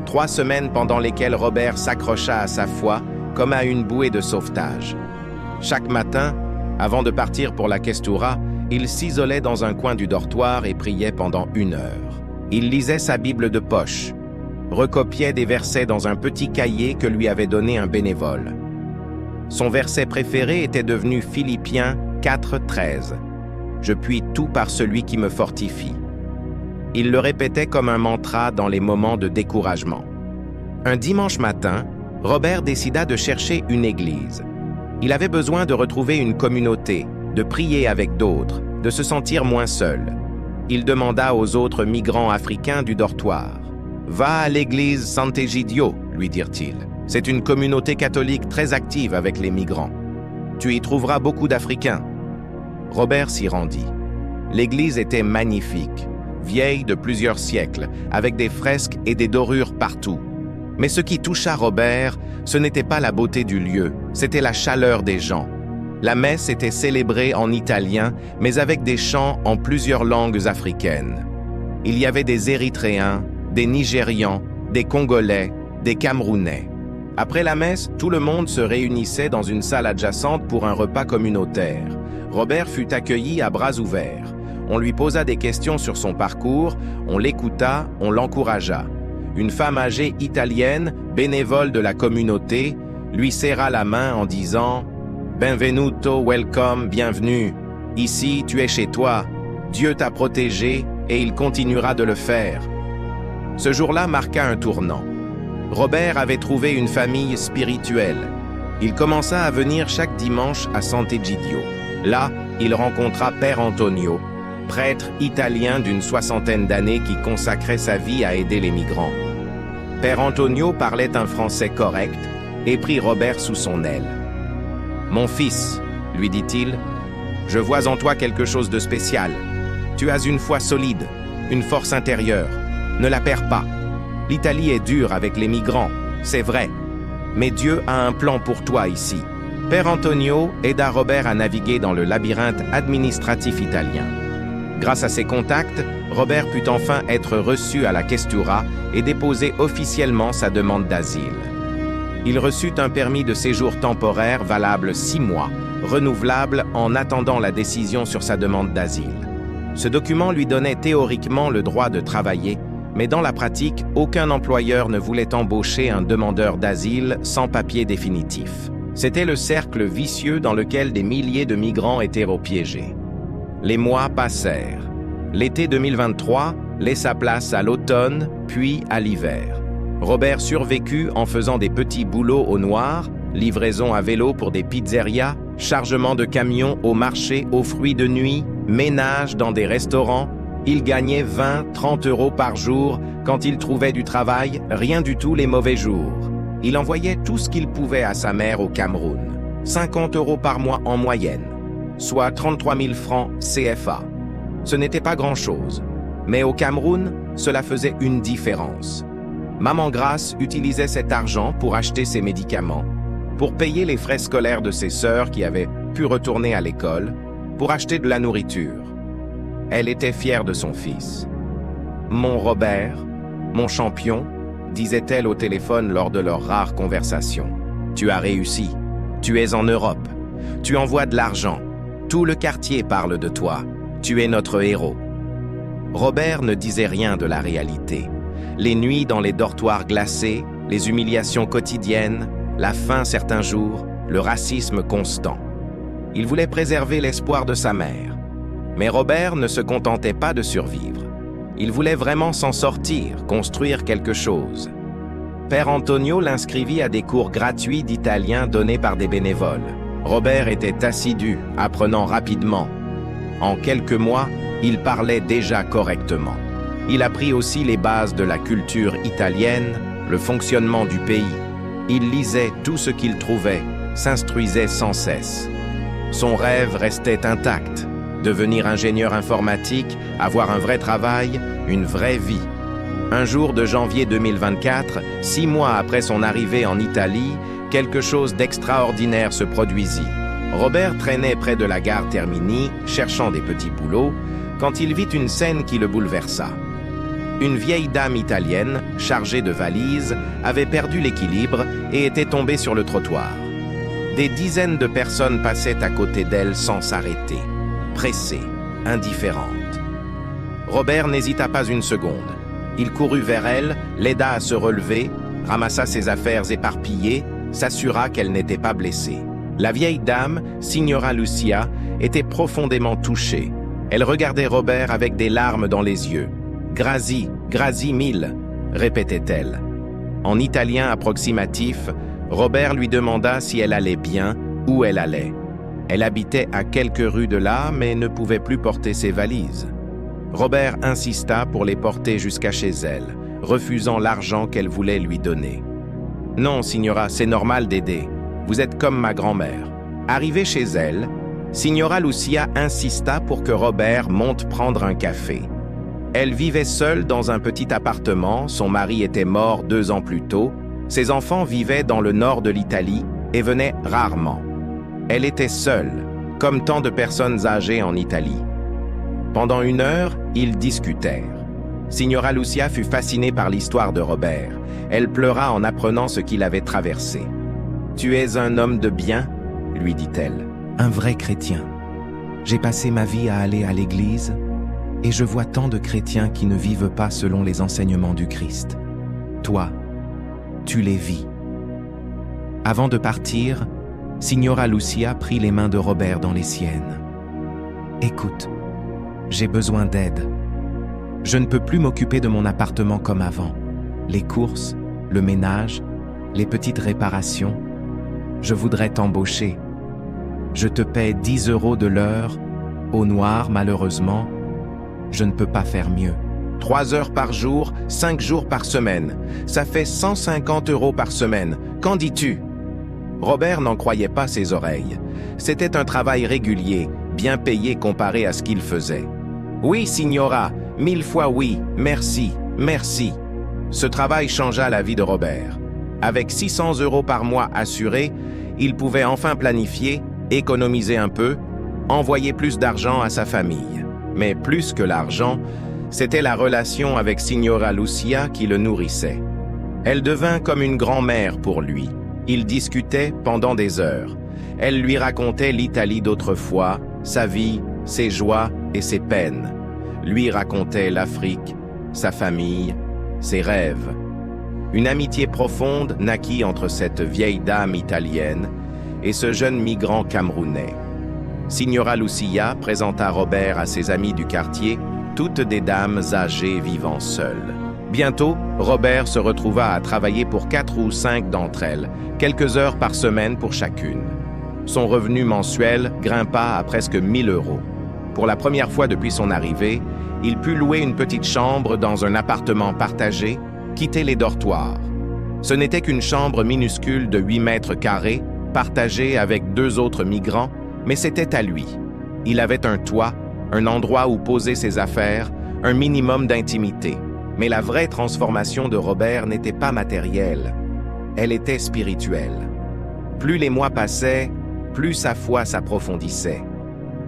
3 semaines pendant lesquelles Robert s'accrocha à sa foi comme à une bouée de sauvetage. Chaque matin, avant de partir pour la questura, il s'isolait dans un coin du dortoir et priait pendant 1 heure. Il lisait sa Bible de poche, recopiait des versets dans un petit cahier que lui avait donné un bénévole. Son verset préféré était devenu Philippiens 4:13. « Je puis tout par celui qui me fortifie ». Il le répétait comme un mantra dans les moments de découragement. Un dimanche matin, Robert décida de chercher une église. Il avait besoin de retrouver une communauté, de prier avec d'autres, de se sentir moins seul. Il demanda aux autres migrants africains du dortoir. « Va à l'église Sant'Egidio », lui dirent-ils. « C'est une communauté catholique très active avec les migrants. Tu y trouveras beaucoup d'Africains. » Robert s'y rendit. L'église était magnifique, vieille de plusieurs siècles, avec des fresques et des dorures partout. Mais ce qui toucha Robert, ce n'était pas la beauté du lieu, c'était la chaleur des gens. La messe était célébrée en italien, mais avec des chants en plusieurs langues africaines. Il y avait des Érythréens, des Nigérians, des Congolais, des Camerounais. Après la messe, tout le monde se réunissait dans une salle adjacente pour un repas communautaire. Robert fut accueilli à bras ouverts. On lui posa des questions sur son parcours, on l'écouta, on l'encouragea. Une femme âgée italienne, bénévole de la communauté, lui serra la main en disant « Benvenuto, welcome, bienvenue. Ici, tu es chez toi. Dieu t'a protégé et il continuera de le faire. » Ce jour-là marqua un tournant. Robert avait trouvé une famille spirituelle. Il commença à venir chaque dimanche à Sant'Egidio. Là, il rencontra Père Antonio, prêtre italien d'une 60aine d'années qui consacrait sa vie à aider les migrants. Père Antonio parlait un français correct et prit Robert sous son aile. « Mon fils, lui dit-il, je vois en toi quelque chose de spécial. Tu as une foi solide, une force intérieure. Ne la perds pas. L'Italie est dure avec les migrants, c'est vrai. Mais Dieu a un plan pour toi ici. » Père Antonio aida Robert à naviguer dans le labyrinthe administratif italien. Grâce à ses contacts, Robert put enfin être reçu à la questura et déposer officiellement sa demande d'asile. Il reçut un permis de séjour temporaire valable 6 mois, renouvelable en attendant la décision sur sa demande d'asile. Ce document lui donnait théoriquement le droit de travailler, mais dans la pratique, aucun employeur ne voulait embaucher un demandeur d'asile sans papier définitif. C'était le cercle vicieux dans lequel des milliers de migrants étaient repiégés. Les mois passèrent. L'été 2023 laissa place à l'automne, puis à l'hiver. Robert survécut en faisant des petits boulots au noir, livraison à vélo pour des pizzerias, chargement de camions au marché aux fruits de nuit, ménage dans des restaurants. Il gagnait 20-30 euros par jour quand il trouvait du travail, rien du tout les mauvais jours. Il envoyait tout ce qu'il pouvait à sa mère au Cameroun, 50 euros par mois en moyenne, soit 33 000 francs CFA. Ce n'était pas grand-chose, mais au Cameroun, cela faisait une différence. Maman Grace utilisait cet argent pour acheter ses médicaments, pour payer les frais scolaires de ses sœurs qui avaient pu retourner à l'école, pour acheter de la nourriture. Elle était fière de son fils. « Mon Robert, mon champion », disait-elle au téléphone lors de leur rare conversation. « Tu as réussi. Tu es en Europe. Tu envoies de l'argent. Tout le quartier parle de toi. Tu es notre héros. » Robert ne disait rien de la réalité. Les nuits dans les dortoirs glacés, les humiliations quotidiennes, la faim certains jours, le racisme constant. Il voulait préserver l'espoir de sa mère. Mais Robert ne se contentait pas de survivre. Il voulait vraiment s'en sortir, construire quelque chose. Père Antonio l'inscrivit à des cours gratuits d'italien donnés par des bénévoles. Robert était assidu, apprenant rapidement. En quelques mois, il parlait déjà correctement. Il apprit aussi les bases de la culture italienne, le fonctionnement du pays. Il lisait tout ce qu'il trouvait, s'instruisait sans cesse. Son rêve restait intact, devenir ingénieur informatique, avoir un vrai travail, une vraie vie. Un jour de janvier 2024, 6 mois après son arrivée en Italie, quelque chose d'extraordinaire se produisit. Robert traînait près de la gare Termini, cherchant des petits boulots, quand il vit une scène qui le bouleversa. Une vieille dame italienne, chargée de valises, avait perdu l'équilibre et était tombée sur le trottoir. Des dizaines de personnes passaient à côté d'elle sans s'arrêter, pressées, indifférentes. Robert n'hésita pas une seconde. Il courut vers elle, l'aida à se relever, ramassa ses affaires éparpillées, s'assura qu'elle n'était pas blessée. La vieille dame, Signora Lucia, était profondément touchée. Elle regardait Robert avec des larmes dans les yeux. « Grazie, grazie mille », répétait-elle. En italien approximatif, Robert lui demanda si elle allait bien, où elle allait. Elle habitait à quelques rues de là, mais ne pouvait plus porter ses valises. Robert insista pour les porter jusqu'à chez elle, refusant l'argent qu'elle voulait lui donner. « Non, signora, c'est normal d'aider. Vous êtes comme ma grand-mère. » Arrivé chez elle, Signora Lucia insista pour que Robert monte prendre un café. Elle vivait seule dans un petit appartement, son mari était mort 2 ans plus tôt, ses enfants vivaient dans le nord de l'Italie et venaient rarement. Elle était seule, comme tant de personnes âgées en Italie. Pendant 1 heure, ils discutèrent. Signora Lucia fut fascinée par l'histoire de Robert. Elle pleura en apprenant ce qu'il avait traversé. « Tu es un homme de bien ?» lui dit-elle. « Un vrai chrétien. J'ai passé ma vie à aller à l'église et je vois tant de chrétiens qui ne vivent pas selon les enseignements du Christ. Toi, tu les vis. » Avant de partir, Signora Lucia prit les mains de Robert dans les siennes. « Écoute, j'ai besoin d'aide. Je ne peux plus m'occuper de mon appartement comme avant. Les courses, le ménage, les petites réparations. Je voudrais t'embaucher. Je te paie 10 € de l'heure. Au noir, malheureusement, je ne peux pas faire mieux. 3 heures par jour, 5 jours par semaine. Ça fait 150 € par semaine. Qu'en dis-tu ? Robert n'en croyait pas ses oreilles. C'était un travail régulier, bien payé comparé à ce qu'il faisait. « Oui, signora, 1000 fois oui, merci, merci. » Ce travail changea la vie de Robert. Avec 600 € par mois assurés, il pouvait enfin planifier, économiser un peu, envoyer plus d'argent à sa famille. Mais plus que l'argent, c'était la relation avec Signora Lucia qui le nourrissait. Elle devint comme une grand-mère pour lui. Ils discutaient pendant des heures. Elle lui racontait l'Italie d'autrefois, sa vie, ses joies et ses peines. Lui racontait l'Afrique, sa famille, ses rêves. Une amitié profonde naquit entre cette vieille dame italienne et ce jeune migrant camerounais. Signora Lucia présenta Robert à ses amis du quartier, toutes des dames âgées vivant seules. Bientôt, Robert se retrouva à travailler pour 4 ou 5 d'entre elles, quelques heures par semaine pour chacune. Son revenu mensuel grimpa à presque 1000 €. Pour la première fois depuis son arrivée, il put louer une petite chambre dans un appartement partagé, quitter les dortoirs. Ce n'était qu'une chambre minuscule de 8 mètres carrés, partagée avec 2 autres migrants, mais c'était à lui. Il avait un toit, un endroit où poser ses affaires, un minimum d'intimité. Mais la vraie transformation de Robert n'était pas matérielle, elle était spirituelle. Plus les mois passaient, plus sa foi s'approfondissait.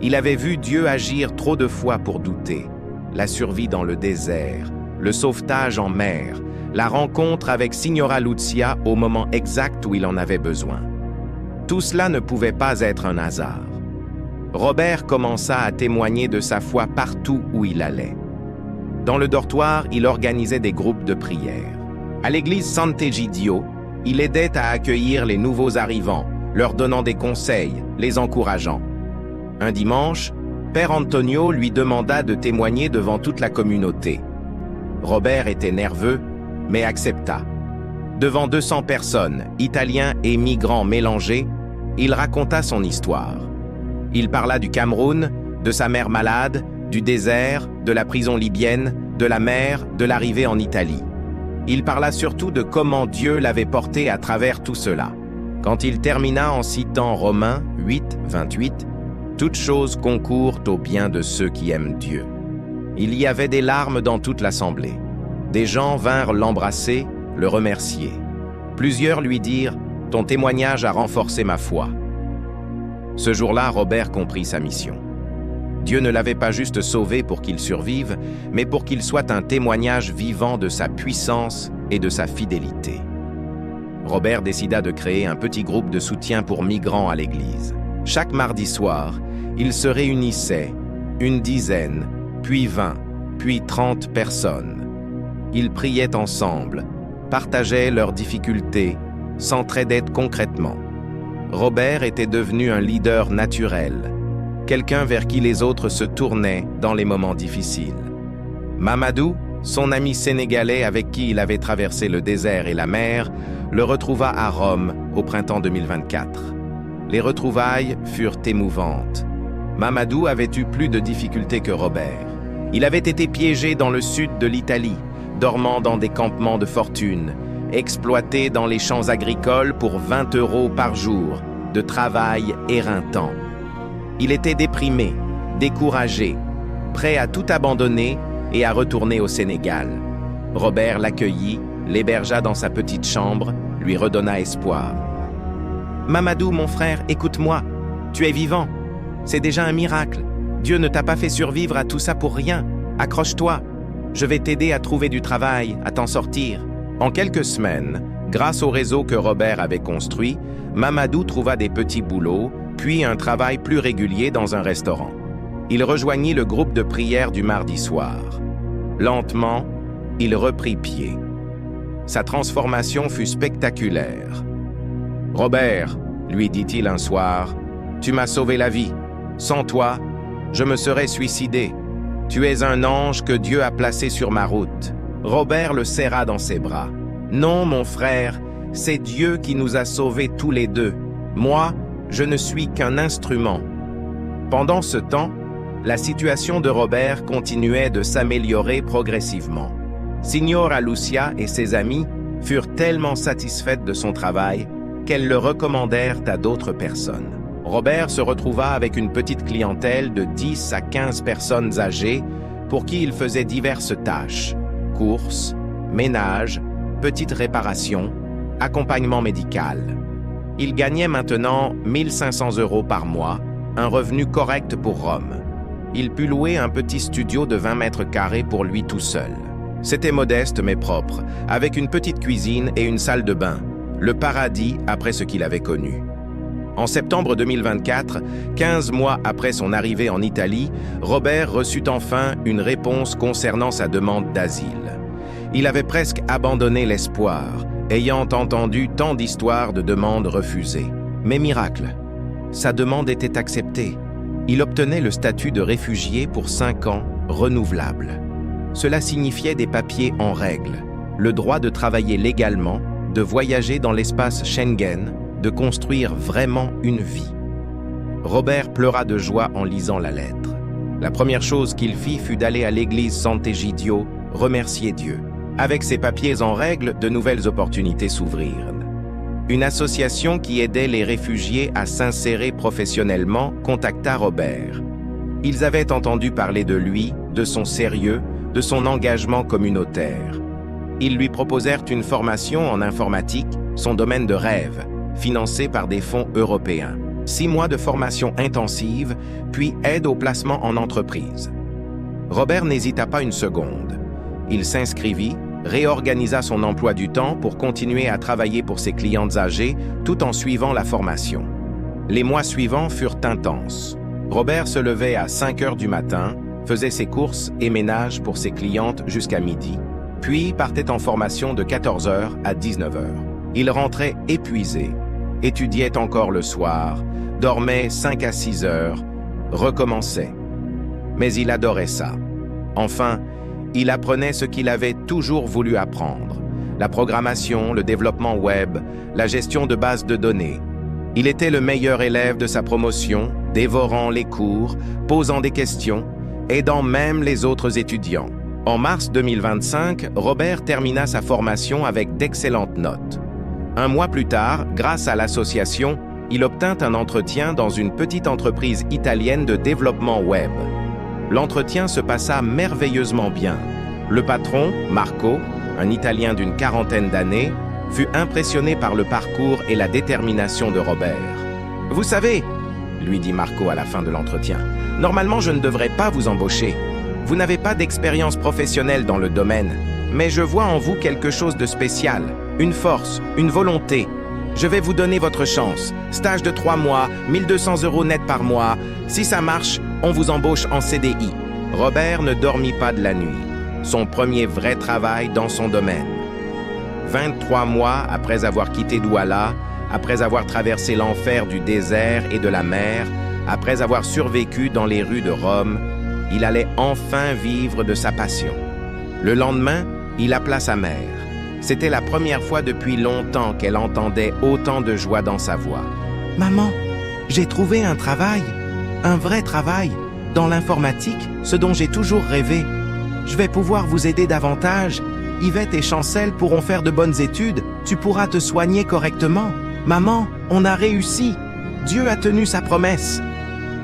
Il avait vu Dieu agir trop de fois pour douter. La survie dans le désert, le sauvetage en mer, la rencontre avec Signora Lucia au moment exact où il en avait besoin. Tout cela ne pouvait pas être un hasard. Robert commença à témoigner de sa foi partout où il allait. Dans le dortoir, il organisait des groupes de prière. À l'église Sant'Egidio, il aidait à accueillir les nouveaux arrivants, leur donnant des conseils, les encourageant. Un dimanche, Père Antonio lui demanda de témoigner devant toute la communauté. Robert était nerveux, mais accepta. Devant 200 personnes, Italiens et migrants mélangés, Il raconta son histoire. Il parla du Cameroun, de sa mère malade, du désert, de la prison libyenne, de la mer, de l'arrivée en Italie. Il parla surtout de comment Dieu l'avait porté à travers tout cela. Quand il termina en citant Romains 8, 28, « Toutes choses concourent au bien de ceux qui aiment Dieu ». Il y avait des larmes dans toute l'assemblée. Des gens vinrent l'embrasser, le remercier. Plusieurs lui dirent « Ton témoignage a renforcé ma foi ». Ce jour-là, Robert comprit sa mission. Dieu ne l'avait pas juste sauvé pour qu'il survive, mais pour qu'il soit un témoignage vivant de sa puissance et de sa fidélité. Robert décida de créer un petit groupe de soutien pour migrants à l'église. Chaque mardi soir, ils se réunissaient, une dizaine, puis 20, puis 30 personnes. Ils priaient ensemble, partageaient leurs difficultés, s'entraidaient concrètement. Robert était devenu un leader naturel, quelqu'un vers qui les autres se tournaient dans les moments difficiles. Mamadou, son ami sénégalais avec qui il avait traversé le désert et la mer, le retrouva à Rome au printemps 2024. Les retrouvailles furent émouvantes. Mamadou avait eu plus de difficultés que Robert. Il avait été piégé dans le sud de l'Italie, dormant dans des campements de fortune, exploité dans les champs agricoles pour 20 € par jour, de travail éreintant. Il était déprimé, découragé, prêt à tout abandonner et à retourner au Sénégal. Robert l'accueillit, l'hébergea dans sa petite chambre, lui redonna espoir. « Mamadou, mon frère, écoute-moi. Tu es vivant. C'est déjà un miracle. Dieu ne t'a pas fait survivre à tout ça pour rien. Accroche-toi. Je vais t'aider à trouver du travail, à t'en sortir. » En quelques semaines, grâce au réseau que Robert avait construit, Mamadou trouva des petits boulots, puis un travail plus régulier dans un restaurant. Il rejoignit le groupe de prière du mardi soir. Lentement, il reprit pied. Sa transformation fut spectaculaire. « Robert, lui dit-il un soir, tu m'as sauvé la vie. Sans toi, je me serais suicidé. Tu es un ange que Dieu a placé sur ma route. » Robert le serra dans ses bras. « Non, mon frère, c'est Dieu qui nous a sauvés tous les deux. Moi, je ne suis qu'un instrument. » Pendant ce temps, la situation de Robert continuait de s'améliorer progressivement. Signora Lucia et ses amis furent tellement satisfaites de son travail qu'elles le recommandèrent à d'autres personnes. Robert se retrouva avec une petite clientèle de 10 à 15 personnes âgées pour qui il faisait diverses tâches: courses, ménage, petites réparations, accompagnement médical. Il gagnait maintenant 1 500 € par mois, un revenu correct pour Rome. Il put louer un petit studio de 20 mètres carrés pour lui tout seul. C'était modeste mais propre, avec une petite cuisine et une salle de bain, le paradis après ce qu'il avait connu. En septembre 2024, 15 mois après son arrivée en Italie, Robert reçut enfin une réponse concernant sa demande d'asile. Il avait presque abandonné l'espoir, ayant entendu tant d'histoires de demandes refusées. Mais miracle, sa demande était acceptée. Il obtenait le statut de réfugié pour 5 ans, renouvelable. Cela signifiait des papiers en règle, le droit de travailler légalement, de voyager dans l'espace Schengen, de construire vraiment une vie. Robert pleura de joie en lisant la lettre. La première chose qu'il fit fut d'aller à l'église Sant'Egidio remercier Dieu. Avec ses papiers en règle, de nouvelles opportunités s'ouvrirent. Une association qui aidait les réfugiés à s'insérer professionnellement contacta Robert. Ils avaient entendu parler de lui, de son sérieux, de son engagement communautaire. Ils lui proposèrent une formation en informatique, son domaine de rêve, financée par des fonds européens. 6 mois de formation intensive, puis aide au placement en entreprise. Robert n'hésita pas une seconde. Il s'inscrivit, réorganisa son emploi du temps pour continuer à travailler pour ses clientes âgées tout en suivant la formation. Les mois suivants furent intenses. Robert se levait à 5 heures du matin, faisait ses courses et ménages pour ses clientes jusqu'à midi, puis partait en formation de 14 heures à 19 heures. Il rentrait épuisé, étudiait encore le soir, dormait 5 à 6 heures, recommençait. Mais il adorait ça. Enfin, il apprenait ce qu'il avait toujours voulu apprendre: la programmation, le développement web, la gestion de bases de données. Il était le meilleur élève de sa promotion, dévorant les cours, posant des questions, aidant même les autres étudiants. En mars 2025, Robert termina sa formation avec d'excellentes notes. Un mois plus tard, grâce à l'association, il obtint un entretien dans une petite entreprise italienne de développement web. L'entretien se passa merveilleusement bien. Le patron, Marco, un Italien d'une quarantaine d'années, fut impressionné par le parcours et la détermination de Robert. « Vous savez, » lui dit Marco à la fin de l'entretien, « normalement je ne devrais pas vous embaucher. Vous n'avez pas d'expérience professionnelle dans le domaine, mais je vois en vous quelque chose de spécial, une force, une volonté. Je vais vous donner votre chance. Stage de 3 mois, 1200 € net par mois. Si ça marche, on vous embauche en CDI. » Robert ne dormit pas de la nuit. Son premier vrai travail dans son domaine. 23 mois après avoir quitté Douala, après avoir traversé l'enfer du désert et de la mer, après avoir survécu dans les rues de Rome, il allait enfin vivre de sa passion. Le lendemain, il appela sa mère. C'était la première fois depuis longtemps qu'elle entendait autant de joie dans sa voix. « Maman, j'ai trouvé un travail, un vrai travail, dans l'informatique, ce dont j'ai toujours rêvé. Je vais pouvoir vous aider davantage. Yvette et Chancel pourront faire de bonnes études. Tu pourras te soigner correctement. Maman, on a réussi. Dieu a tenu sa promesse. »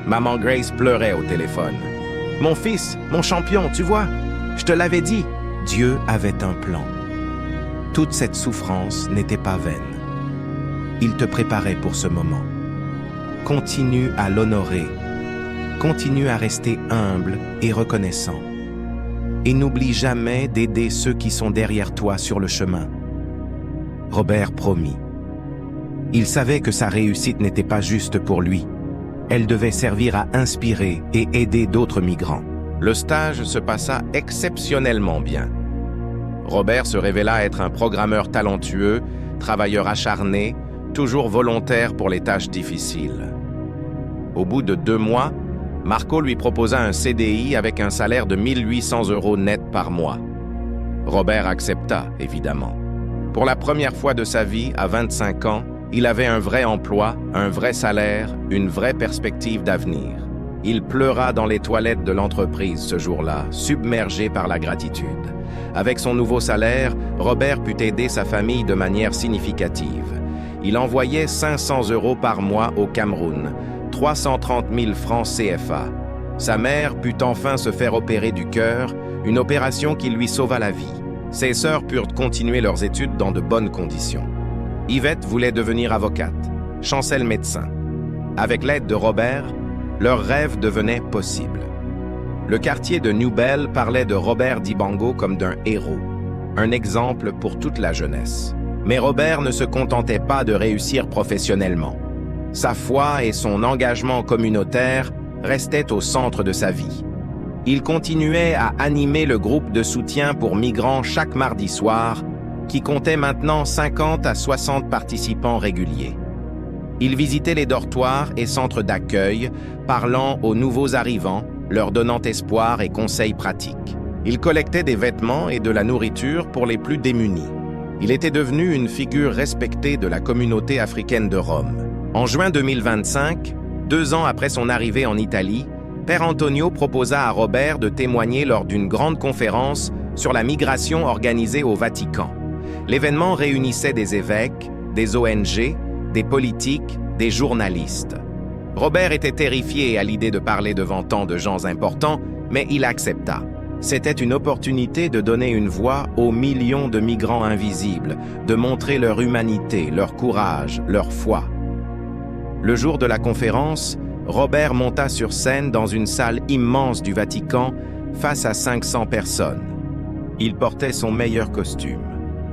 Maman Grace pleurait au téléphone. « Mon fils, mon champion, tu vois, je te l'avais dit. » Dieu avait un plan. Toute cette souffrance n'était pas vaine. Il te préparait pour ce moment. Continue à l'honorer. Continue à rester humble et reconnaissant. Et n'oublie jamais d'aider ceux qui sont derrière toi sur le chemin. Robert promit. Il savait que sa réussite n'était pas juste pour lui. Elle devait servir à inspirer et aider d'autres migrants. Le stage se passa exceptionnellement bien. Robert se révéla être un programmeur talentueux, travailleur acharné, toujours volontaire pour les tâches difficiles. Au bout de 2 mois, Marco lui proposa un CDI avec un salaire de 1800 € net par mois. Robert accepta, évidemment. Pour la première fois de sa vie, à 25 ans, il avait un vrai emploi, un vrai salaire, une vraie perspective d'avenir. Il pleura dans les toilettes de l'entreprise ce jour-là, submergé par la gratitude. Avec son nouveau salaire, Robert put aider sa famille de manière significative. Il envoyait 500 € par mois au Cameroun, 330 000 francs CFA. Sa mère put enfin se faire opérer du cœur, une opération qui lui sauva la vie. Ses sœurs purent continuer leurs études dans de bonnes conditions. Yvette voulait devenir avocate, Chancel médecin. Avec l'aide de Robert, leur rêve devenait possible. Le quartier de New Bell parlait de Robert Dibango comme d'un héros, un exemple pour toute la jeunesse. Mais Robert ne se contentait pas de réussir professionnellement. Sa foi et son engagement communautaire restaient au centre de sa vie. Il continuait à animer le groupe de soutien pour migrants chaque mardi soir, qui comptait maintenant 50 à 60 participants réguliers. Il visitait les dortoirs et centres d'accueil, parlant aux nouveaux arrivants, leur donnant espoir et conseils pratiques. Il collectait des vêtements et de la nourriture pour les plus démunis. Il était devenu une figure respectée de la communauté africaine de Rome. En juin 2025, 2 ans après son arrivée en Italie, Père Antonio proposa à Robert de témoigner lors d'une grande conférence sur la migration organisée au Vatican. L'événement réunissait des évêques, des ONG, des politiques, des journalistes. Robert était terrifié à l'idée de parler devant tant de gens importants, mais il accepta. C'était une opportunité de donner une voix aux millions de migrants invisibles, de montrer leur humanité, leur courage, leur foi. Le jour de la conférence, Robert monta sur scène dans une salle immense du Vatican face à 500 personnes. Il portait son meilleur costume,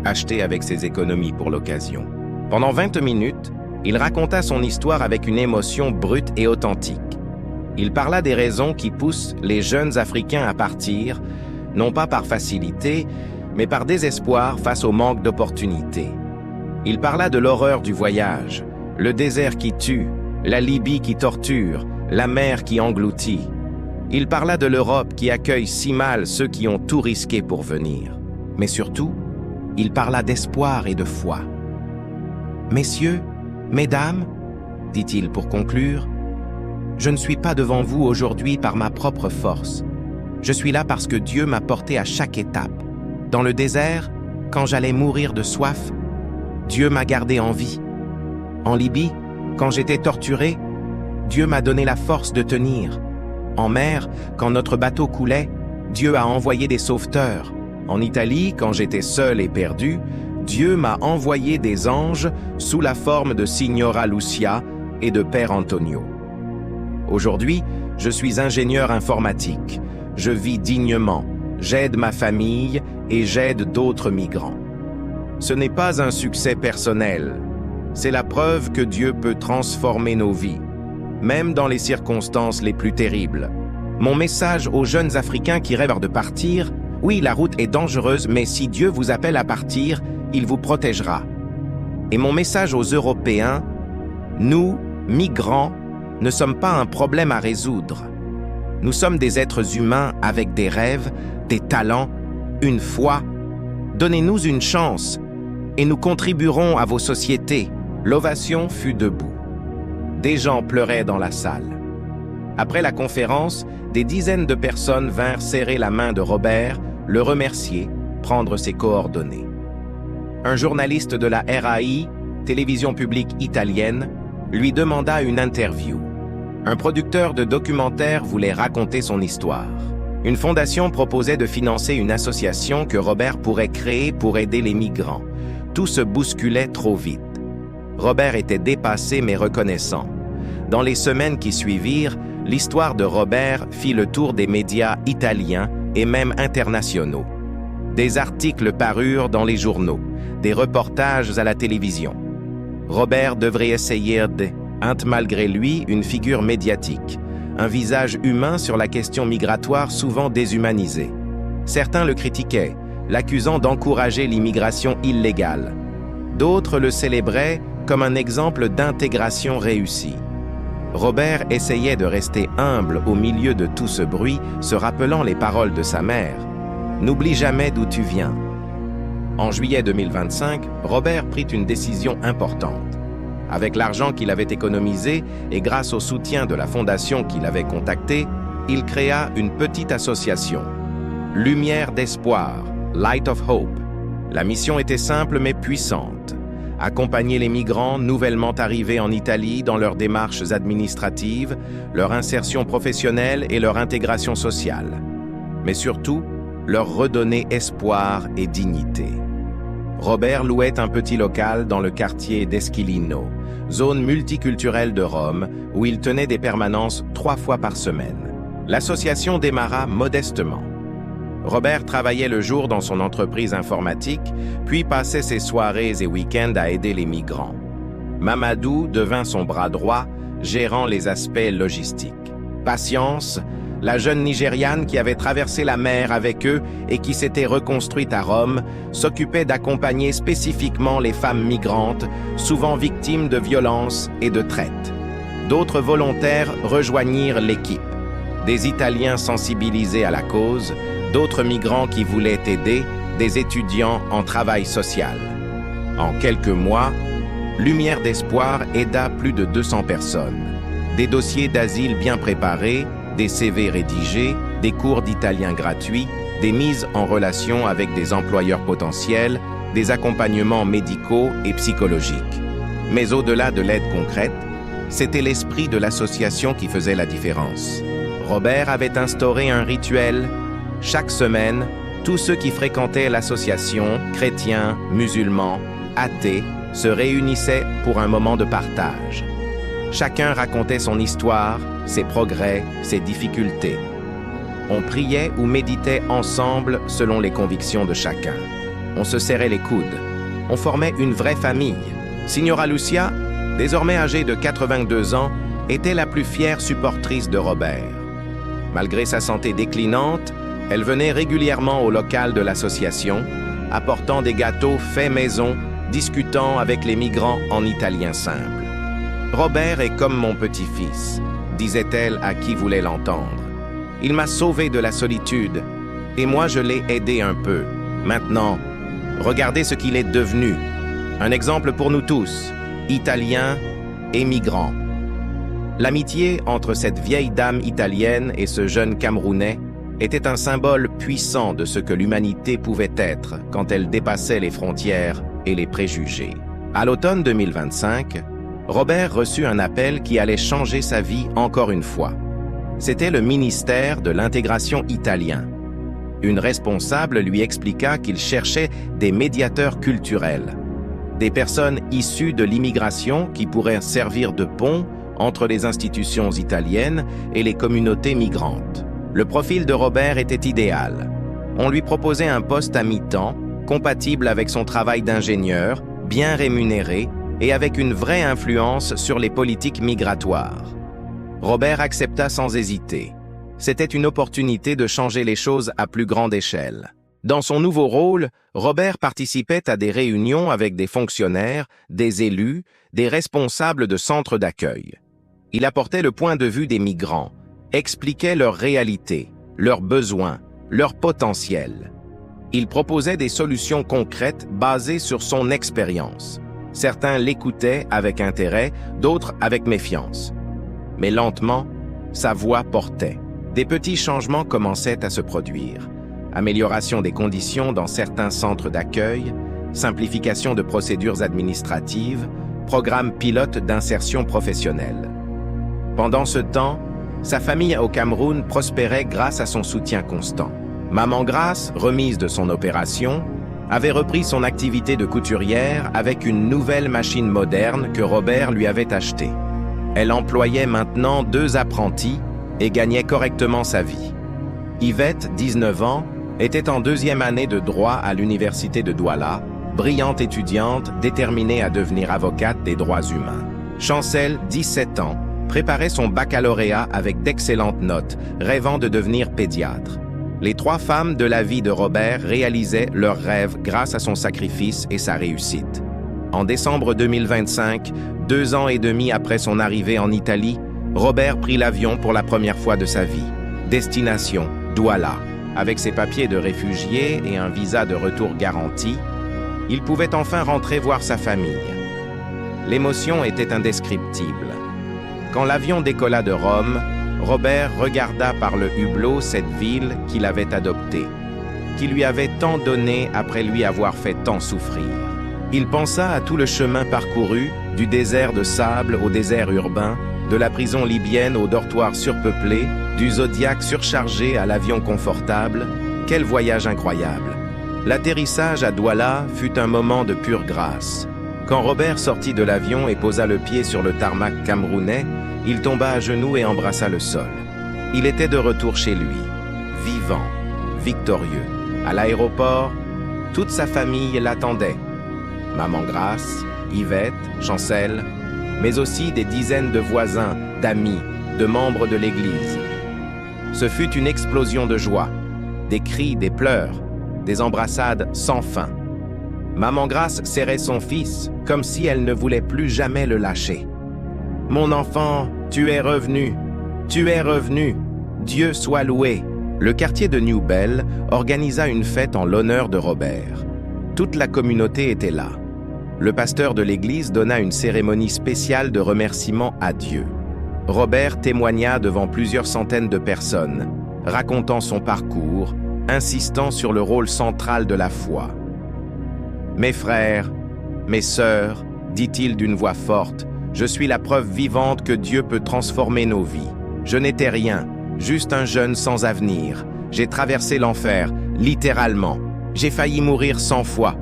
acheté avec ses économies pour l'occasion. Pendant 20 minutes, il raconta son histoire avec une émotion brute et authentique. Il parla des raisons qui poussent les jeunes Africains à partir, non pas par facilité, mais par désespoir face au manque d'opportunités. Il parla de l'horreur du voyage, le désert qui tue, la Libye qui torture, la mer qui engloutit. Il parla de l'Europe qui accueille si mal ceux qui ont tout risqué pour venir. Mais surtout, il parla d'espoir et de foi. « Messieurs, mesdames, dit-il pour conclure, « Je ne suis pas devant vous aujourd'hui par ma propre force. Je suis là parce que Dieu m'a porté à chaque étape. Dans le désert, quand j'allais mourir de soif, Dieu m'a gardé en vie. En Libye, quand j'étais torturé, Dieu m'a donné la force de tenir. En mer, quand notre bateau coulait, Dieu a envoyé des sauveteurs. En Italie, quand j'étais seul et perdu, Dieu m'a envoyé des anges sous la forme de Signora Lucia et de Père Antonio. Aujourd'hui, je suis ingénieur informatique. Je vis dignement, j'aide ma famille et j'aide d'autres migrants. Ce n'est pas un succès personnel. C'est la preuve que Dieu peut transformer nos vies, même dans les circonstances les plus terribles. Mon message aux jeunes Africains qui rêvent de partir, oui, la route est dangereuse, mais si Dieu vous appelle à partir, il vous protégera. Et mon message aux Européens, nous, migrants, ne sommes pas un problème à résoudre. Nous sommes des êtres humains avec des rêves, des talents, une foi. Donnez-nous une chance et nous contribuerons à vos sociétés. L'ovation fut debout. Des gens pleuraient dans la salle. Après la conférence, des dizaines de personnes vinrent serrer la main de Robert, le remercier, prendre ses coordonnées. Un journaliste de la RAI, télévision publique italienne, lui demanda une interview. Un producteur de documentaire voulait raconter son histoire. Une fondation proposait de financer une association que Robert pourrait créer pour aider les migrants. Tout se bousculait trop vite. Robert était dépassé mais reconnaissant. Dans les semaines qui suivirent, l'histoire de Robert fit le tour des médias italiens et même internationaux. Des articles parurent dans les journaux, des reportages à la télévision. Robert devrait essayer d'être malgré lui une figure médiatique, un visage humain sur la question migratoire souvent déshumanisée. Certains le critiquaient, l'accusant d'encourager l'immigration illégale. D'autres le célébraient comme un exemple d'intégration réussie. Robert essayait de rester humble au milieu de tout ce bruit, se rappelant les paroles de sa mère. « N'oublie jamais d'où tu viens ». En juillet 2025, Robert prit une décision importante. Avec l'argent qu'il avait économisé et grâce au soutien de la fondation qu'il avait contactée, il créa une petite association. Lumière d'espoir, Light of Hope. La mission était simple mais puissante. Accompagner les migrants nouvellement arrivés en Italie dans leurs démarches administratives, leur insertion professionnelle et leur intégration sociale. Mais surtout, leur redonner espoir et dignité. Robert louait un petit local dans le quartier d'Esquilino, zone multiculturelle de Rome, où il tenait des permanences 3 fois par semaine. L'association démarra modestement. Robert travaillait le jour dans son entreprise informatique, puis passait ses soirées et week-ends à aider les migrants. Mamadou devint son bras droit, gérant les aspects logistiques. Patience, la jeune Nigériane qui avait traversé la mer avec eux et qui s'était reconstruite à Rome, s'occupait d'accompagner spécifiquement les femmes migrantes, souvent victimes de violences et de traite. D'autres volontaires rejoignirent l'équipe. Des Italiens sensibilisés à la cause, d'autres migrants qui voulaient aider, des étudiants en travail social. En quelques mois, Lumière d'Espoir aida plus de 200 personnes. Des dossiers d'asile bien préparés, des CV rédigés, des cours d'italien gratuits, des mises en relation avec des employeurs potentiels, des accompagnements médicaux et psychologiques. Mais au-delà de l'aide concrète, c'était l'esprit de l'association qui faisait la différence. Robert avait instauré un rituel. Chaque semaine, tous ceux qui fréquentaient l'association, chrétiens, musulmans, athées, se réunissaient pour un moment de partage. Chacun racontait son histoire, ses progrès, ses difficultés. On priait ou méditait ensemble selon les convictions de chacun. On se serrait les coudes. On formait une vraie famille. Signora Lucia, désormais âgée de 82 ans, était la plus fière supportrice de Robert. Malgré sa santé déclinante, elle venait régulièrement au local de l'association, apportant des gâteaux faits maison, discutant avec les migrants en italien simple. « Robert est comme mon petit-fils », disait-elle à qui voulait l'entendre. « Il m'a sauvé de la solitude, et moi je l'ai aidé un peu. Maintenant, regardez ce qu'il est devenu. Un exemple pour nous tous, Italien, émigrants. L'amitié entre cette vieille dame italienne et ce jeune Camerounais était un symbole puissant de ce que l'humanité pouvait être quand elle dépassait les frontières et les préjugés. À l'automne 2025, Robert reçut un appel qui allait changer sa vie encore une fois. C'était le ministère de l'intégration italien. Une responsable lui expliqua qu'il cherchait des médiateurs culturels, des personnes issues de l'immigration qui pourraient servir de pont entre les institutions italiennes et les communautés migrantes. Le profil de Robert était idéal. On lui proposait un poste à mi-temps, compatible avec son travail d'ingénieur, bien rémunéré et avec une vraie influence sur les politiques migratoires. Robert accepta sans hésiter. C'était une opportunité de changer les choses à plus grande échelle. Dans son nouveau rôle, Robert participait à des réunions avec des fonctionnaires, des élus, des responsables de centres d'accueil. Il apportait le point de vue des migrants, expliquait leur réalité, leurs besoins, leur potentiel. Il proposait des solutions concrètes basées sur son expérience. Certains l'écoutaient avec intérêt, d'autres avec méfiance. Mais lentement, sa voix portait. Des petits changements commençaient à se produire. Amélioration des conditions dans certains centres d'accueil, simplification de procédures administratives, programme pilote d'insertion professionnelle. Pendant ce temps, sa famille au Cameroun prospérait grâce à son soutien constant. Maman Grace, remise de son opération, avait repris son activité de couturière avec une nouvelle machine moderne que Robert lui avait achetée. Elle employait maintenant 2 apprentis et gagnait correctement sa vie. Yvette, 19 ans, était en 2e année de droit à l'université de Douala, brillante étudiante déterminée à devenir avocate des droits humains. Chancel, 17 ans, préparait son baccalauréat avec d'excellentes notes, rêvant de devenir pédiatre. Les 3 femmes de la vie de Robert réalisaient leurs rêves grâce à son sacrifice et sa réussite. En décembre 2025, 2 ans et demi après son arrivée en Italie, Robert prit l'avion pour la première fois de sa vie. Destination, Douala. Avec ses papiers de réfugié et un visa de retour garanti, il pouvait enfin rentrer voir sa famille. L'émotion était indescriptible. Quand l'avion décolla de Rome, Robert regarda par le hublot cette ville qu'il avait adoptée, qui lui avait tant donné après lui avoir fait tant souffrir. Il pensa à tout le chemin parcouru, du désert de sable au désert urbain, de la prison libyenne au dortoir surpeuplé, du Zodiac surchargé à l'avion confortable. Quel voyage incroyable! L'atterrissage à Douala fut un moment de pure grâce. Quand Robert sortit de l'avion et posa le pied sur le tarmac camerounais, il tomba à genoux et embrassa le sol. Il était de retour chez lui, vivant, victorieux. À l'aéroport, toute sa famille l'attendait. Maman Grace, Yvette, Chancel, mais aussi des dizaines de voisins, d'amis, de membres de l'église. Ce fut une explosion de joie, des cris, des pleurs, des embrassades sans fin. Maman Grace serrait son fils, comme si elle ne voulait plus jamais le lâcher. « Mon enfant, tu es revenu, tu es revenu, Dieu soit loué !» Le quartier de New Bell organisa une fête en l'honneur de Robert. Toute la communauté était là. Le pasteur de l'église donna une cérémonie spéciale de remerciement à Dieu. Robert témoigna devant plusieurs centaines de personnes, racontant son parcours, insistant sur le rôle central de la foi. « Mes frères, mes sœurs, dit-il d'une voix forte, je suis la preuve vivante que Dieu peut transformer nos vies. Je n'étais rien, juste un jeune sans avenir. J'ai traversé l'enfer, littéralement. J'ai failli mourir 100 fois,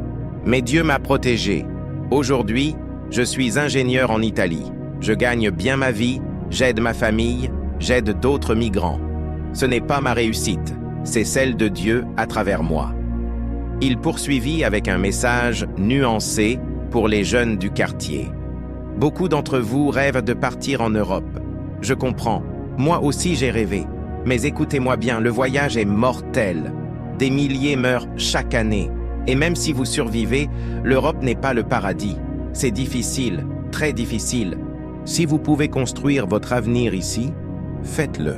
mais Dieu m'a protégé. Aujourd'hui, je suis ingénieur en Italie. Je gagne bien ma vie, j'aide ma famille, j'aide d'autres migrants. Ce n'est pas ma réussite, c'est celle de Dieu à travers moi. » Il poursuivit avec un message nuancé pour les jeunes du quartier. « Beaucoup d'entre vous rêvent de partir en Europe. Je comprends, moi aussi j'ai rêvé. Mais écoutez-moi bien, le voyage est mortel. Des milliers meurent chaque année. Et même si vous survivez, l'Europe n'est pas le paradis. C'est difficile, très difficile. Si vous pouvez construire votre avenir ici, faites-le.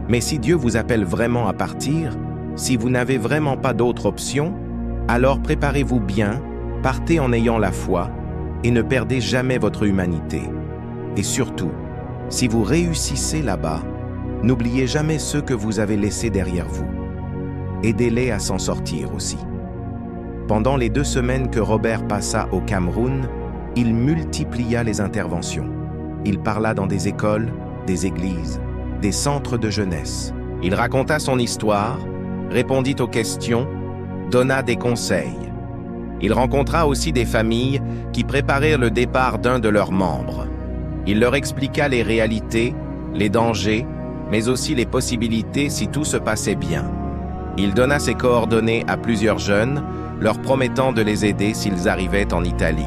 Mais si Dieu vous appelle vraiment à partir, si vous n'avez vraiment pas d'autre option, alors préparez-vous bien, partez en ayant la foi et ne perdez jamais votre humanité. Et surtout, si vous réussissez là-bas, n'oubliez jamais ceux que vous avez laissés derrière vous. Aidez-les à s'en sortir aussi. Pendant les 2 semaines que Robert passa au Cameroun, il multiplia les interventions. Il parla dans des écoles, des églises, des centres de jeunesse. Il raconta son histoire, répondit aux questions, donna des conseils. Il rencontra aussi des familles qui préparaient le départ d'un de leurs membres. Il leur expliqua les réalités, les dangers, mais aussi les possibilités si tout se passait bien. Il donna ses coordonnées à plusieurs jeunes, leur promettant de les aider s'ils arrivaient en Italie.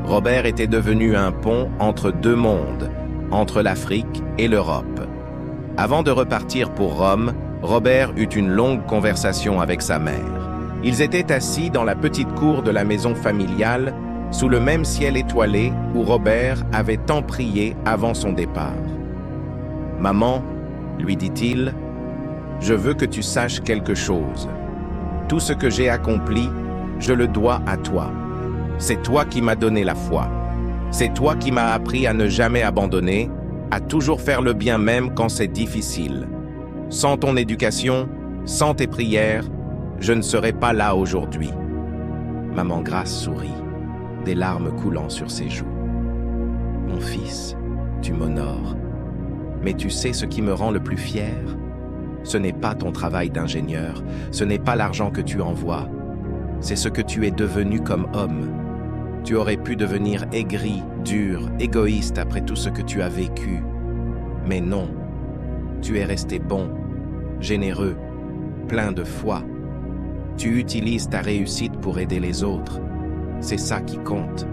Robert était devenu un pont entre 2 mondes, entre l'Afrique et l'Europe. Avant de repartir pour Rome, Robert eut une longue conversation avec sa mère. Ils étaient assis dans la petite cour de la maison familiale, sous le même ciel étoilé où Robert avait tant prié avant son départ. « Maman, lui dit-il, je veux que tu saches quelque chose. Tout ce que j'ai accompli, je le dois à toi. C'est toi qui m'as donné la foi. C'est toi qui m'as appris à ne jamais abandonner, à toujours faire le bien même quand c'est difficile. Sans ton éducation, sans tes prières, je ne serais pas là aujourd'hui. » Maman Grace sourit, des larmes coulant sur ses joues. « Mon fils, tu m'honores. Mais tu sais ce qui me rend le plus fier? Ce n'est pas ton travail d'ingénieur, ce n'est pas l'argent que tu envoies, c'est ce que tu es devenu comme homme. Tu aurais pu devenir aigri, dur, égoïste après tout ce que tu as vécu. Mais non, tu es resté bon, généreux, plein de foi. Tu utilises ta réussite pour aider les autres. C'est ça qui compte.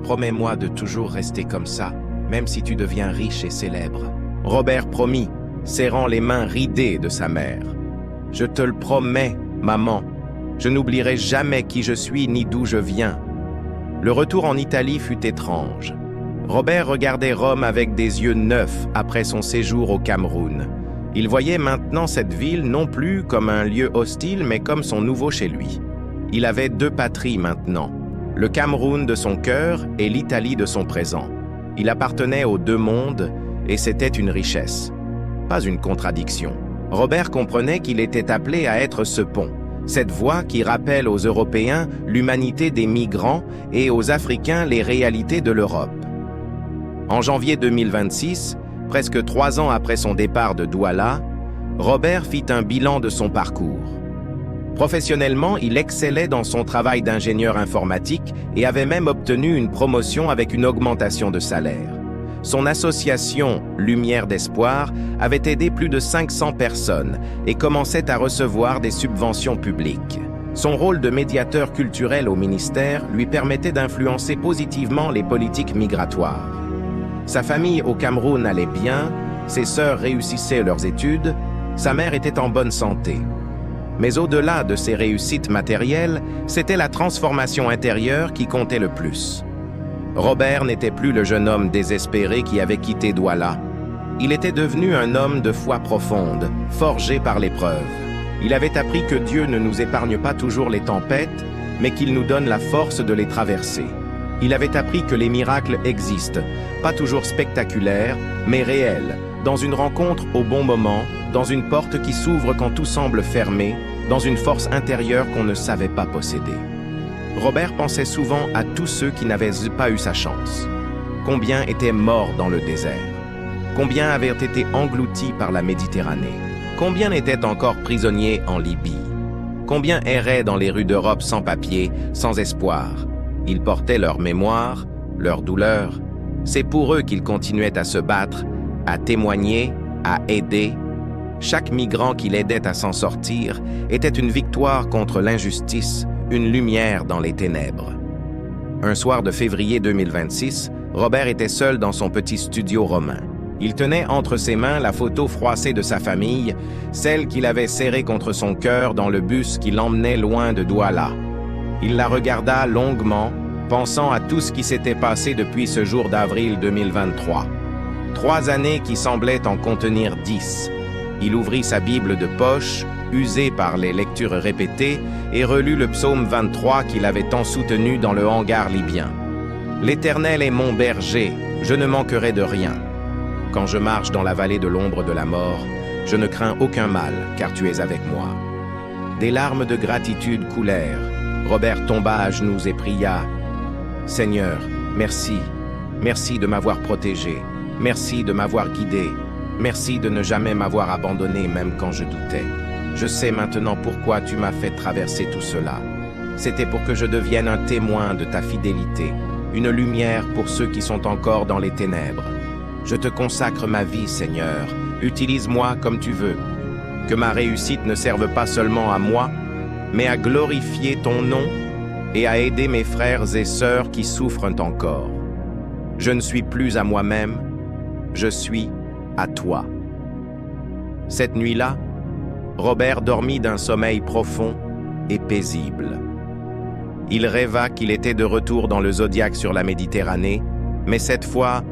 Promets-moi de toujours rester comme ça, même si tu deviens riche et célèbre. » Robert promit, serrant les mains ridées de sa mère. « Je te le promets, maman, je n'oublierai jamais qui je suis ni d'où je viens. » Le retour en Italie fut étrange. Robert regardait Rome avec des yeux neufs après son séjour au Cameroun. Il voyait maintenant cette ville non plus comme un lieu hostile, mais comme son nouveau chez lui. Il avait 2 patries maintenant, le Cameroun de son cœur et l'Italie de son présent. Il appartenait aux 2 mondes et c'était une richesse, pas une contradiction. Robert comprenait qu'il était appelé à être ce pont, cette voix qui rappelle aux Européens l'humanité des migrants et aux Africains les réalités de l'Europe. En janvier 2026, presque 3 ans après son départ de Douala, Robert fit un bilan de son parcours. Professionnellement, il excellait dans son travail d'ingénieur informatique et avait même obtenu une promotion avec une augmentation de salaire. Son association Lumière d'Espoir avait aidé plus de 500 personnes et commençait à recevoir des subventions publiques. Son rôle de médiateur culturel au ministère lui permettait d'influencer positivement les politiques migratoires. Sa famille au Cameroun allait bien, ses sœurs réussissaient leurs études, sa mère était en bonne santé. Mais au-delà de ses réussites matérielles, c'était la transformation intérieure qui comptait le plus. Robert n'était plus le jeune homme désespéré qui avait quitté Douala. Il était devenu un homme de foi profonde, forgé par l'épreuve. Il avait appris que Dieu ne nous épargne pas toujours les tempêtes, mais qu'il nous donne la force de les traverser. Il avait appris que les miracles existent, pas toujours spectaculaires, mais réels, dans une rencontre au bon moment, dans une porte qui s'ouvre quand tout semble fermé, dans une force intérieure qu'on ne savait pas posséder. Robert pensait souvent à tous ceux qui n'avaient pas eu sa chance. Combien étaient morts dans le désert? Combien avaient été engloutis par la Méditerranée? Combien étaient encore prisonniers en Libye? Combien erraient dans les rues d'Europe sans papier, sans espoir? Ils portaient leur mémoire, leur douleur. C'est pour eux qu'ils continuaient à se battre, à témoigner, à aider. Chaque migrant qui l'aidait à s'en sortir était une victoire contre l'injustice, une lumière dans les ténèbres. Un soir de février 2026, Robert était seul dans son petit studio romain. Il tenait entre ses mains la photo froissée de sa famille, celle qu'il avait serrée contre son cœur dans le bus qui l'emmenait loin de Douala. Il la regarda longuement, pensant à tout ce qui s'était passé depuis ce jour d'avril 2023. 3 années qui semblaient en contenir 10. Il ouvrit sa Bible de poche, usée par les lectures répétées, et relut le psaume 23 qu'il avait tant soutenu dans le hangar libyen. L'Éternel est mon berger, je ne manquerai de rien. Quand je marche dans la vallée de l'ombre de la mort, je ne crains aucun mal, car tu es avec moi. » Des larmes de gratitude coulèrent. Robert tomba à genoux et pria. « Seigneur, merci. Merci de m'avoir protégé. Merci de m'avoir guidé. Merci de ne jamais m'avoir abandonné même quand je doutais. Je sais maintenant pourquoi tu m'as fait traverser tout cela. C'était pour que je devienne un témoin de ta fidélité, une lumière pour ceux qui sont encore dans les ténèbres. Je te consacre ma vie, Seigneur. Utilise-moi comme tu veux. Que ma réussite ne serve pas seulement à moi, mais à glorifier ton nom et à aider mes frères et sœurs qui souffrent encore. Je ne suis plus à moi-même, je suis à toi. » Cette nuit-là, Robert dormit d'un sommeil profond et paisible. Il rêva qu'il était de retour dans le zodiaque sur la Méditerranée, mais cette fois,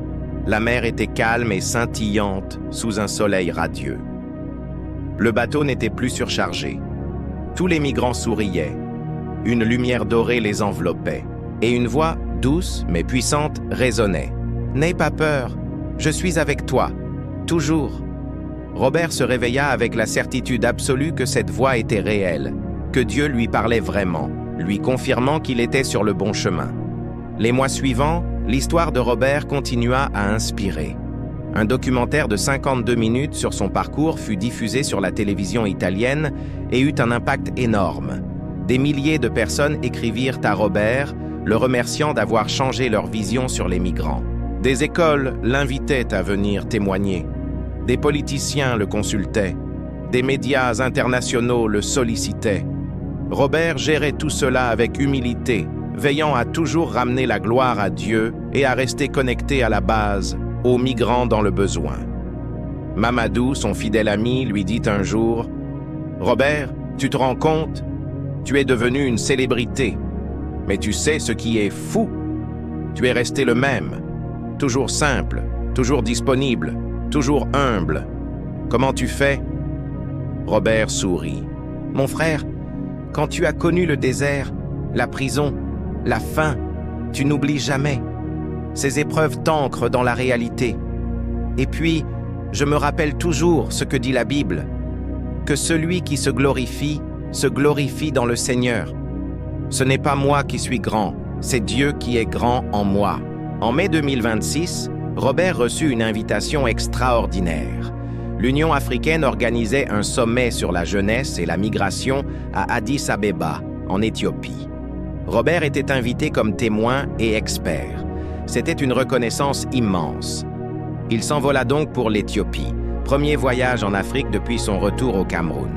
la mer était calme et scintillante sous un soleil radieux. Le bateau n'était plus surchargé. Tous les migrants souriaient. Une lumière dorée les enveloppait, et une voix douce mais puissante résonnait. « N'aie pas peur, je suis avec toi, toujours. » Robert se réveilla avec la certitude absolue que cette voix était réelle, que Dieu lui parlait vraiment, lui confirmant qu'il était sur le bon chemin. Les mois suivants, l'histoire de Robert continua à inspirer. Un documentaire de 52 minutes sur son parcours fut diffusé sur la télévision italienne et eut un impact énorme. Des milliers de personnes écrivirent à Robert, le remerciant d'avoir changé leur vision sur les migrants. Des écoles l'invitaient à venir témoigner. Des politiciens le consultaient. Des médias internationaux le sollicitaient. Robert gérait tout cela avec humilité, veillant à toujours ramener la gloire à Dieu et à rester connecté à la base, aux migrants dans le besoin. Mamadou, son fidèle ami, lui dit un jour « Robert, tu te rends compte? Tu es devenu une célébrité. Mais tu sais ce qui est fou? Tu es resté le même, toujours simple, toujours disponible, toujours humble. Comment tu fais? » Robert sourit. « Mon frère, quand tu as connu le désert, la prison, la faim, tu n'oublies jamais. Ces épreuves t'ancrent dans la réalité. Et puis, je me rappelle toujours ce que dit la Bible, que celui qui se glorifie dans le Seigneur. Ce n'est pas moi qui suis grand, c'est Dieu qui est grand en moi. » En mai 2026, Robert reçut une invitation extraordinaire. L'Union africaine organisait un sommet sur la jeunesse et la migration à Addis Abeba, en Éthiopie. Robert était invité comme témoin et expert. C'était une reconnaissance immense. Il s'envola donc pour l'Éthiopie, premier voyage en Afrique depuis son retour au Cameroun.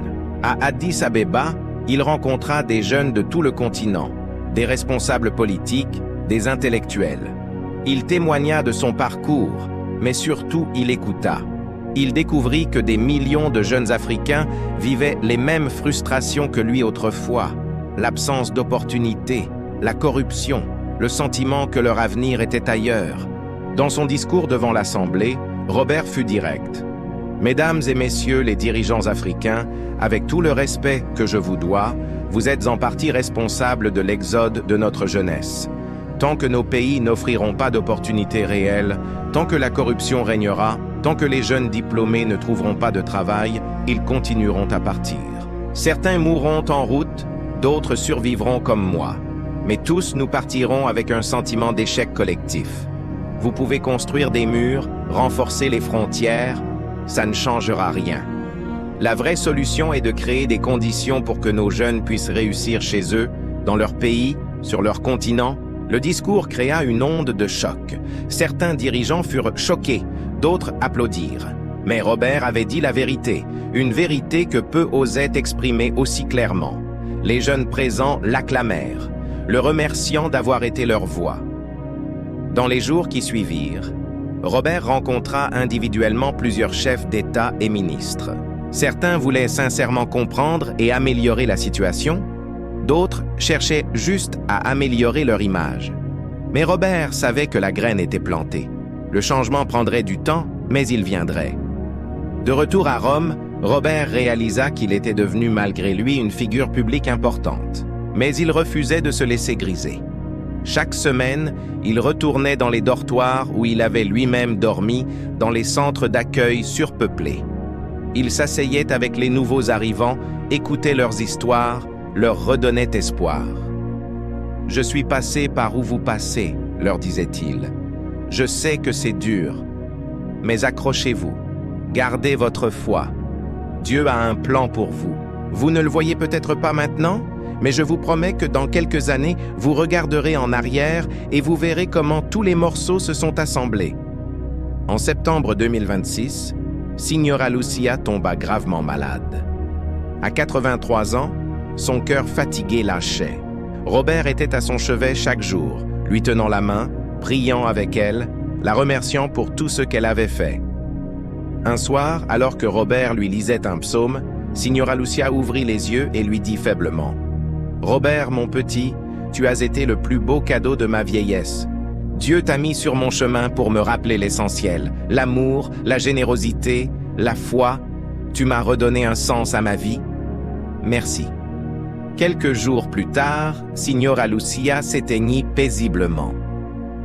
À Addis Abeba, il rencontra des jeunes de tout le continent, des responsables politiques, des intellectuels. Il témoigna de son parcours, mais surtout il écouta. Il découvrit que des millions de jeunes Africains vivaient les mêmes frustrations que lui autrefois, l'absence d'opportunités, la corruption, le sentiment que leur avenir était ailleurs. Dans son discours devant l'Assemblée, Robert fut direct. « Mesdames et messieurs les dirigeants africains, avec tout le respect que je vous dois, vous êtes en partie responsables de l'exode de notre jeunesse. Tant que nos pays n'offriront pas d'opportunités réelles, tant que la corruption régnera, tant que les jeunes diplômés ne trouveront pas de travail, ils continueront à partir. Certains mourront en route, d'autres survivront comme moi. Mais tous nous partirons avec un sentiment d'échec collectif. Vous pouvez construire des murs, renforcer les frontières, ça ne changera rien. La vraie solution est de créer des conditions pour que nos jeunes puissent réussir chez eux, dans leur pays, sur leur continent. » Le discours créa une onde de choc. Certains dirigeants furent choqués, d'autres applaudirent. Mais Robert avait dit la vérité, une vérité que peu osaient exprimer aussi clairement. Les jeunes présents l'acclamèrent, le remerciant d'avoir été leur voix. Dans les jours qui suivirent, Robert rencontra individuellement plusieurs chefs d'État et ministres. Certains voulaient sincèrement comprendre et améliorer la situation, d'autres cherchaient juste à améliorer leur image. Mais Robert savait que la graine était plantée. Le changement prendrait du temps, mais il viendrait. De retour à Rome, Robert réalisa qu'il était devenu malgré lui une figure publique importante. Mais il refusait de se laisser griser. Chaque semaine, il retournait dans les dortoirs où il avait lui-même dormi, dans les centres d'accueil surpeuplés. Il s'asseyait avec les nouveaux arrivants, écoutait leurs histoires, leur redonnait espoir. « Je suis passé par où vous passez, » leur disait-il. « Je sais que c'est dur, mais accrochez-vous, gardez votre foi. Dieu a un plan pour vous. Vous ne le voyez peut-être pas maintenant, mais je vous promets que dans quelques années, vous regarderez en arrière et vous verrez comment tous les morceaux se sont assemblés. » En septembre 2026, Signora Lucia tomba gravement malade. À 83 ans, son cœur fatigué lâchait. Robert était à son chevet chaque jour, lui tenant la main, priant avec elle, la remerciant pour tout ce qu'elle avait fait. Un soir, alors que Robert lui lisait un psaume, Signora Lucia ouvrit les yeux et lui dit faiblement: « Robert, mon petit, tu as été le plus beau cadeau de ma vieillesse. Dieu t'a mis sur mon chemin pour me rappeler l'essentiel, l'amour, la générosité, la foi. Tu m'as redonné un sens à ma vie. Merci. » Quelques jours plus tard, Signora Lucia s'éteignit paisiblement.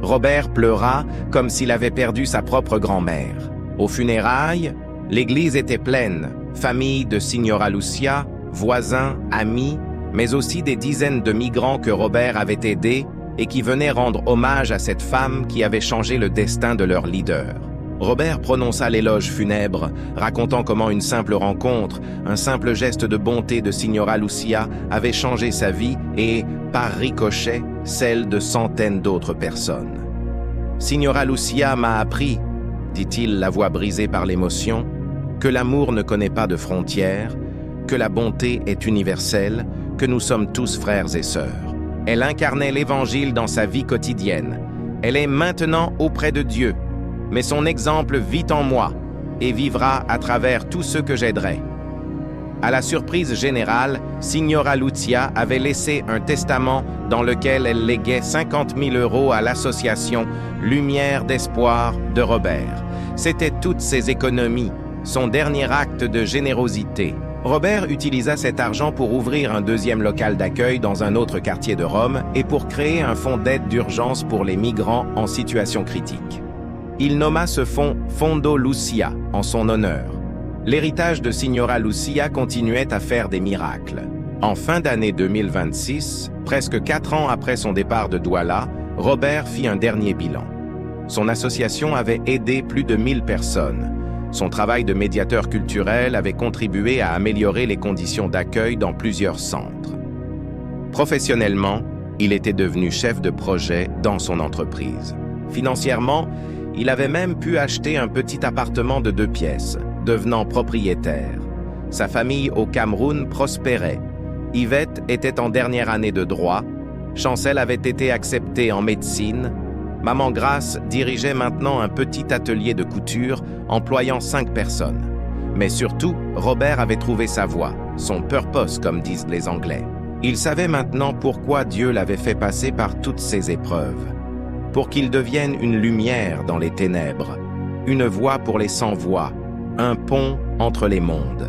Robert pleura comme s'il avait perdu sa propre grand-mère. Aux funérailles, l'église était pleine, famille de Signora Lucia, voisins, amis, mais aussi des dizaines de migrants que Robert avait aidés et qui venaient rendre hommage à cette femme qui avait changé le destin de leur leader. Robert prononça l'éloge funèbre, racontant comment une simple rencontre, un simple geste de bonté de Signora Lucia avait changé sa vie et, par ricochet, celle de centaines d'autres personnes. « Signora Lucia m'a appris, dit-il, la voix brisée par l'émotion, que l'amour ne connaît pas de frontières, que la bonté est universelle, que nous sommes tous frères et sœurs. Elle incarnait l'Évangile dans sa vie quotidienne. Elle est maintenant auprès de Dieu, mais son exemple vit en moi et vivra à travers tous ceux que j'aiderai. » À la surprise générale, Signora Lucia avait laissé un testament dans lequel elle léguait 50 000 € à l'association Lumière d'Espoir de Robert. C'était toutes ses économies, son dernier acte de générosité. Robert utilisa cet argent pour ouvrir un deuxième local d'accueil dans un autre quartier de Rome et pour créer un fonds d'aide d'urgence pour les migrants en situation critique. Il nomma ce fonds Fondo Lucia en son honneur. L'héritage de Signora Lucia continuait à faire des miracles. En fin d'année 2026, presque 4 ans après son départ de Douala, Robert fit un dernier bilan. Son association avait aidé plus de 1000 personnes. Son travail de médiateur culturel avait contribué à améliorer les conditions d'accueil dans plusieurs centres. Professionnellement, il était devenu chef de projet dans son entreprise. Financièrement, il avait même pu acheter un petit appartement de 2 pièces, devenant propriétaire. Sa famille au Cameroun prospérait. Yvette était en dernière année de droit. Chancel avait été acceptée en médecine. Maman Grace dirigeait maintenant un petit atelier de couture employant 5 personnes. Mais surtout, Robert avait trouvé sa voie, son purpose comme disent les Anglais. Il savait maintenant pourquoi Dieu l'avait fait passer par toutes ces épreuves. Pour qu'il devienne une lumière dans les ténèbres, une voie pour les sans-voix, un pont entre les mondes.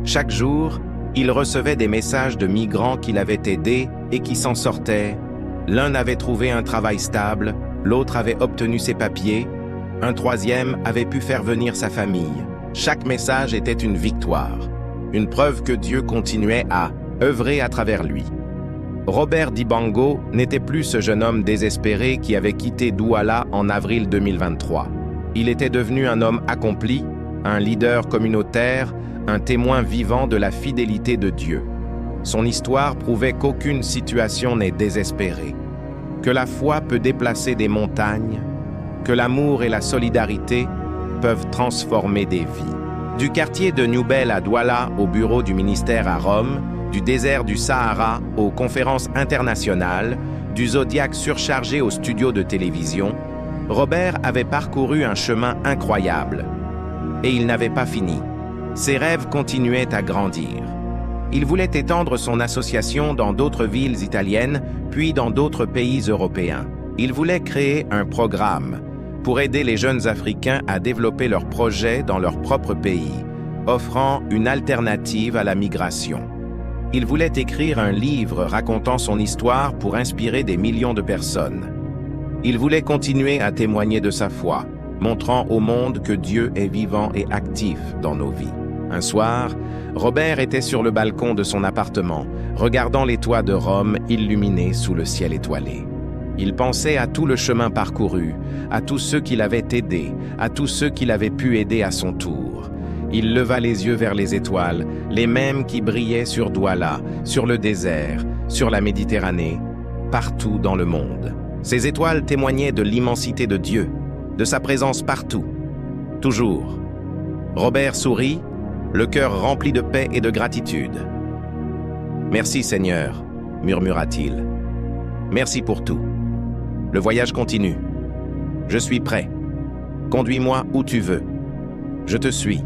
Chaque jour, il recevait des messages de migrants qu'il avait aidés et qui s'en sortaient. L'un avait trouvé un travail stable, l'autre avait obtenu ses papiers, un troisième avait pu faire venir sa famille. Chaque message était une victoire, une preuve que Dieu continuait à œuvrer à travers lui. Robert Dibango n'était plus ce jeune homme désespéré qui avait quitté Douala en avril 2023. Il était devenu un homme accompli, un leader communautaire, un témoin vivant de la fidélité de Dieu. Son histoire prouvait qu'aucune situation n'est désespérée, que la foi peut déplacer des montagnes, que l'amour et la solidarité peuvent transformer des vies. Du quartier de Noubel à Douala au bureau du ministère à Rome, du désert du Sahara aux conférences internationales, du Zodiac surchargé aux studios de télévision, Robert avait parcouru un chemin incroyable. Et il n'avait pas fini. Ses rêves continuaient à grandir. Il voulait étendre son association dans d'autres villes italiennes, puis dans d'autres pays européens. Il voulait créer un programme pour aider les jeunes Africains à développer leurs projets dans leur propre pays, offrant une alternative à la migration. Il voulait écrire un livre racontant son histoire pour inspirer des millions de personnes. Il voulait continuer à témoigner de sa foi, montrant au monde que Dieu est vivant et actif dans nos vies. Un soir, Robert était sur le balcon de son appartement, regardant les toits de Rome illuminés sous le ciel étoilé. Il pensait à tout le chemin parcouru, à tous ceux qui l'avaient aidé, à tous ceux qui l'avaient pu aider à son tour. Il leva les yeux vers les étoiles, les mêmes qui brillaient sur Douala, sur le désert, sur la Méditerranée, partout dans le monde. Ces étoiles témoignaient de l'immensité de Dieu, de sa présence partout, toujours. Robert sourit, le cœur rempli de paix et de gratitude. « Merci Seigneur », murmura-t-il. « Merci pour tout. Le voyage continue. Je suis prêt. Conduis-moi où tu veux. Je te suis. »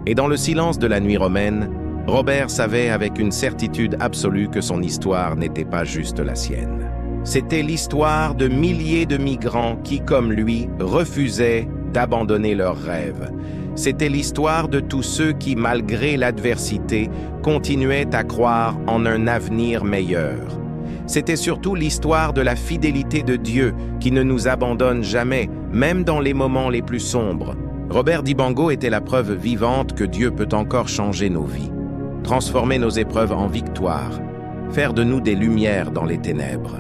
Et dans le silence de la nuit romaine, Robert savait avec une certitude absolue que son histoire n'était pas juste la sienne. C'était l'histoire de milliers de migrants qui, comme lui, refusaient d'abandonner leurs rêves. C'était l'histoire de tous ceux qui, malgré l'adversité, continuaient à croire en un avenir meilleur. C'était surtout l'histoire de la fidélité de Dieu qui ne nous abandonne jamais, même dans les moments les plus sombres. Robert Dibango était la preuve vivante que Dieu peut encore changer nos vies, transformer nos épreuves en victoire, faire de nous des lumières dans les ténèbres.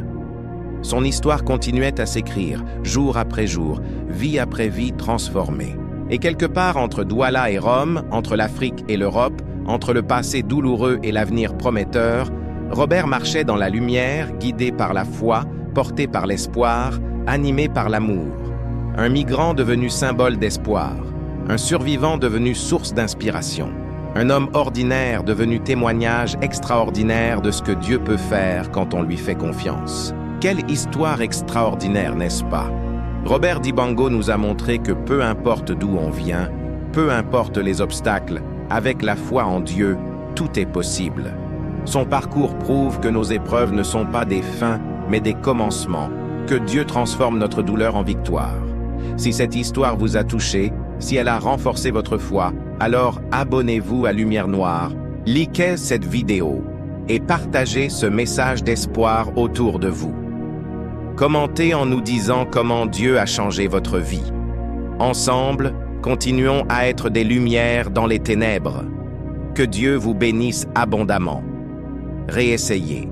Son histoire continuait à s'écrire, jour après jour, vie après vie transformée. Et quelque part entre Douala et Rome, entre l'Afrique et l'Europe, entre le passé douloureux et l'avenir prometteur, Robert marchait dans la lumière, guidé par la foi, porté par l'espoir, animé par l'amour. Un migrant devenu symbole d'espoir, un survivant devenu source d'inspiration, un homme ordinaire devenu témoignage extraordinaire de ce que Dieu peut faire quand on lui fait confiance. Quelle histoire extraordinaire, n'est-ce pas? Robert Dibango nous a montré que peu importe d'où on vient, peu importe les obstacles, avec la foi en Dieu, tout est possible. Son parcours prouve que nos épreuves ne sont pas des fins, mais des commencements, que Dieu transforme notre douleur en victoire. Si cette histoire vous a touché, si elle a renforcé votre foi, alors abonnez-vous à Lumière Noire, likez cette vidéo et partagez ce message d'espoir autour de vous. Commentez en nous disant comment Dieu a changé votre vie. Ensemble, continuons à être des lumières dans les ténèbres. Que Dieu vous bénisse abondamment. Réessayez.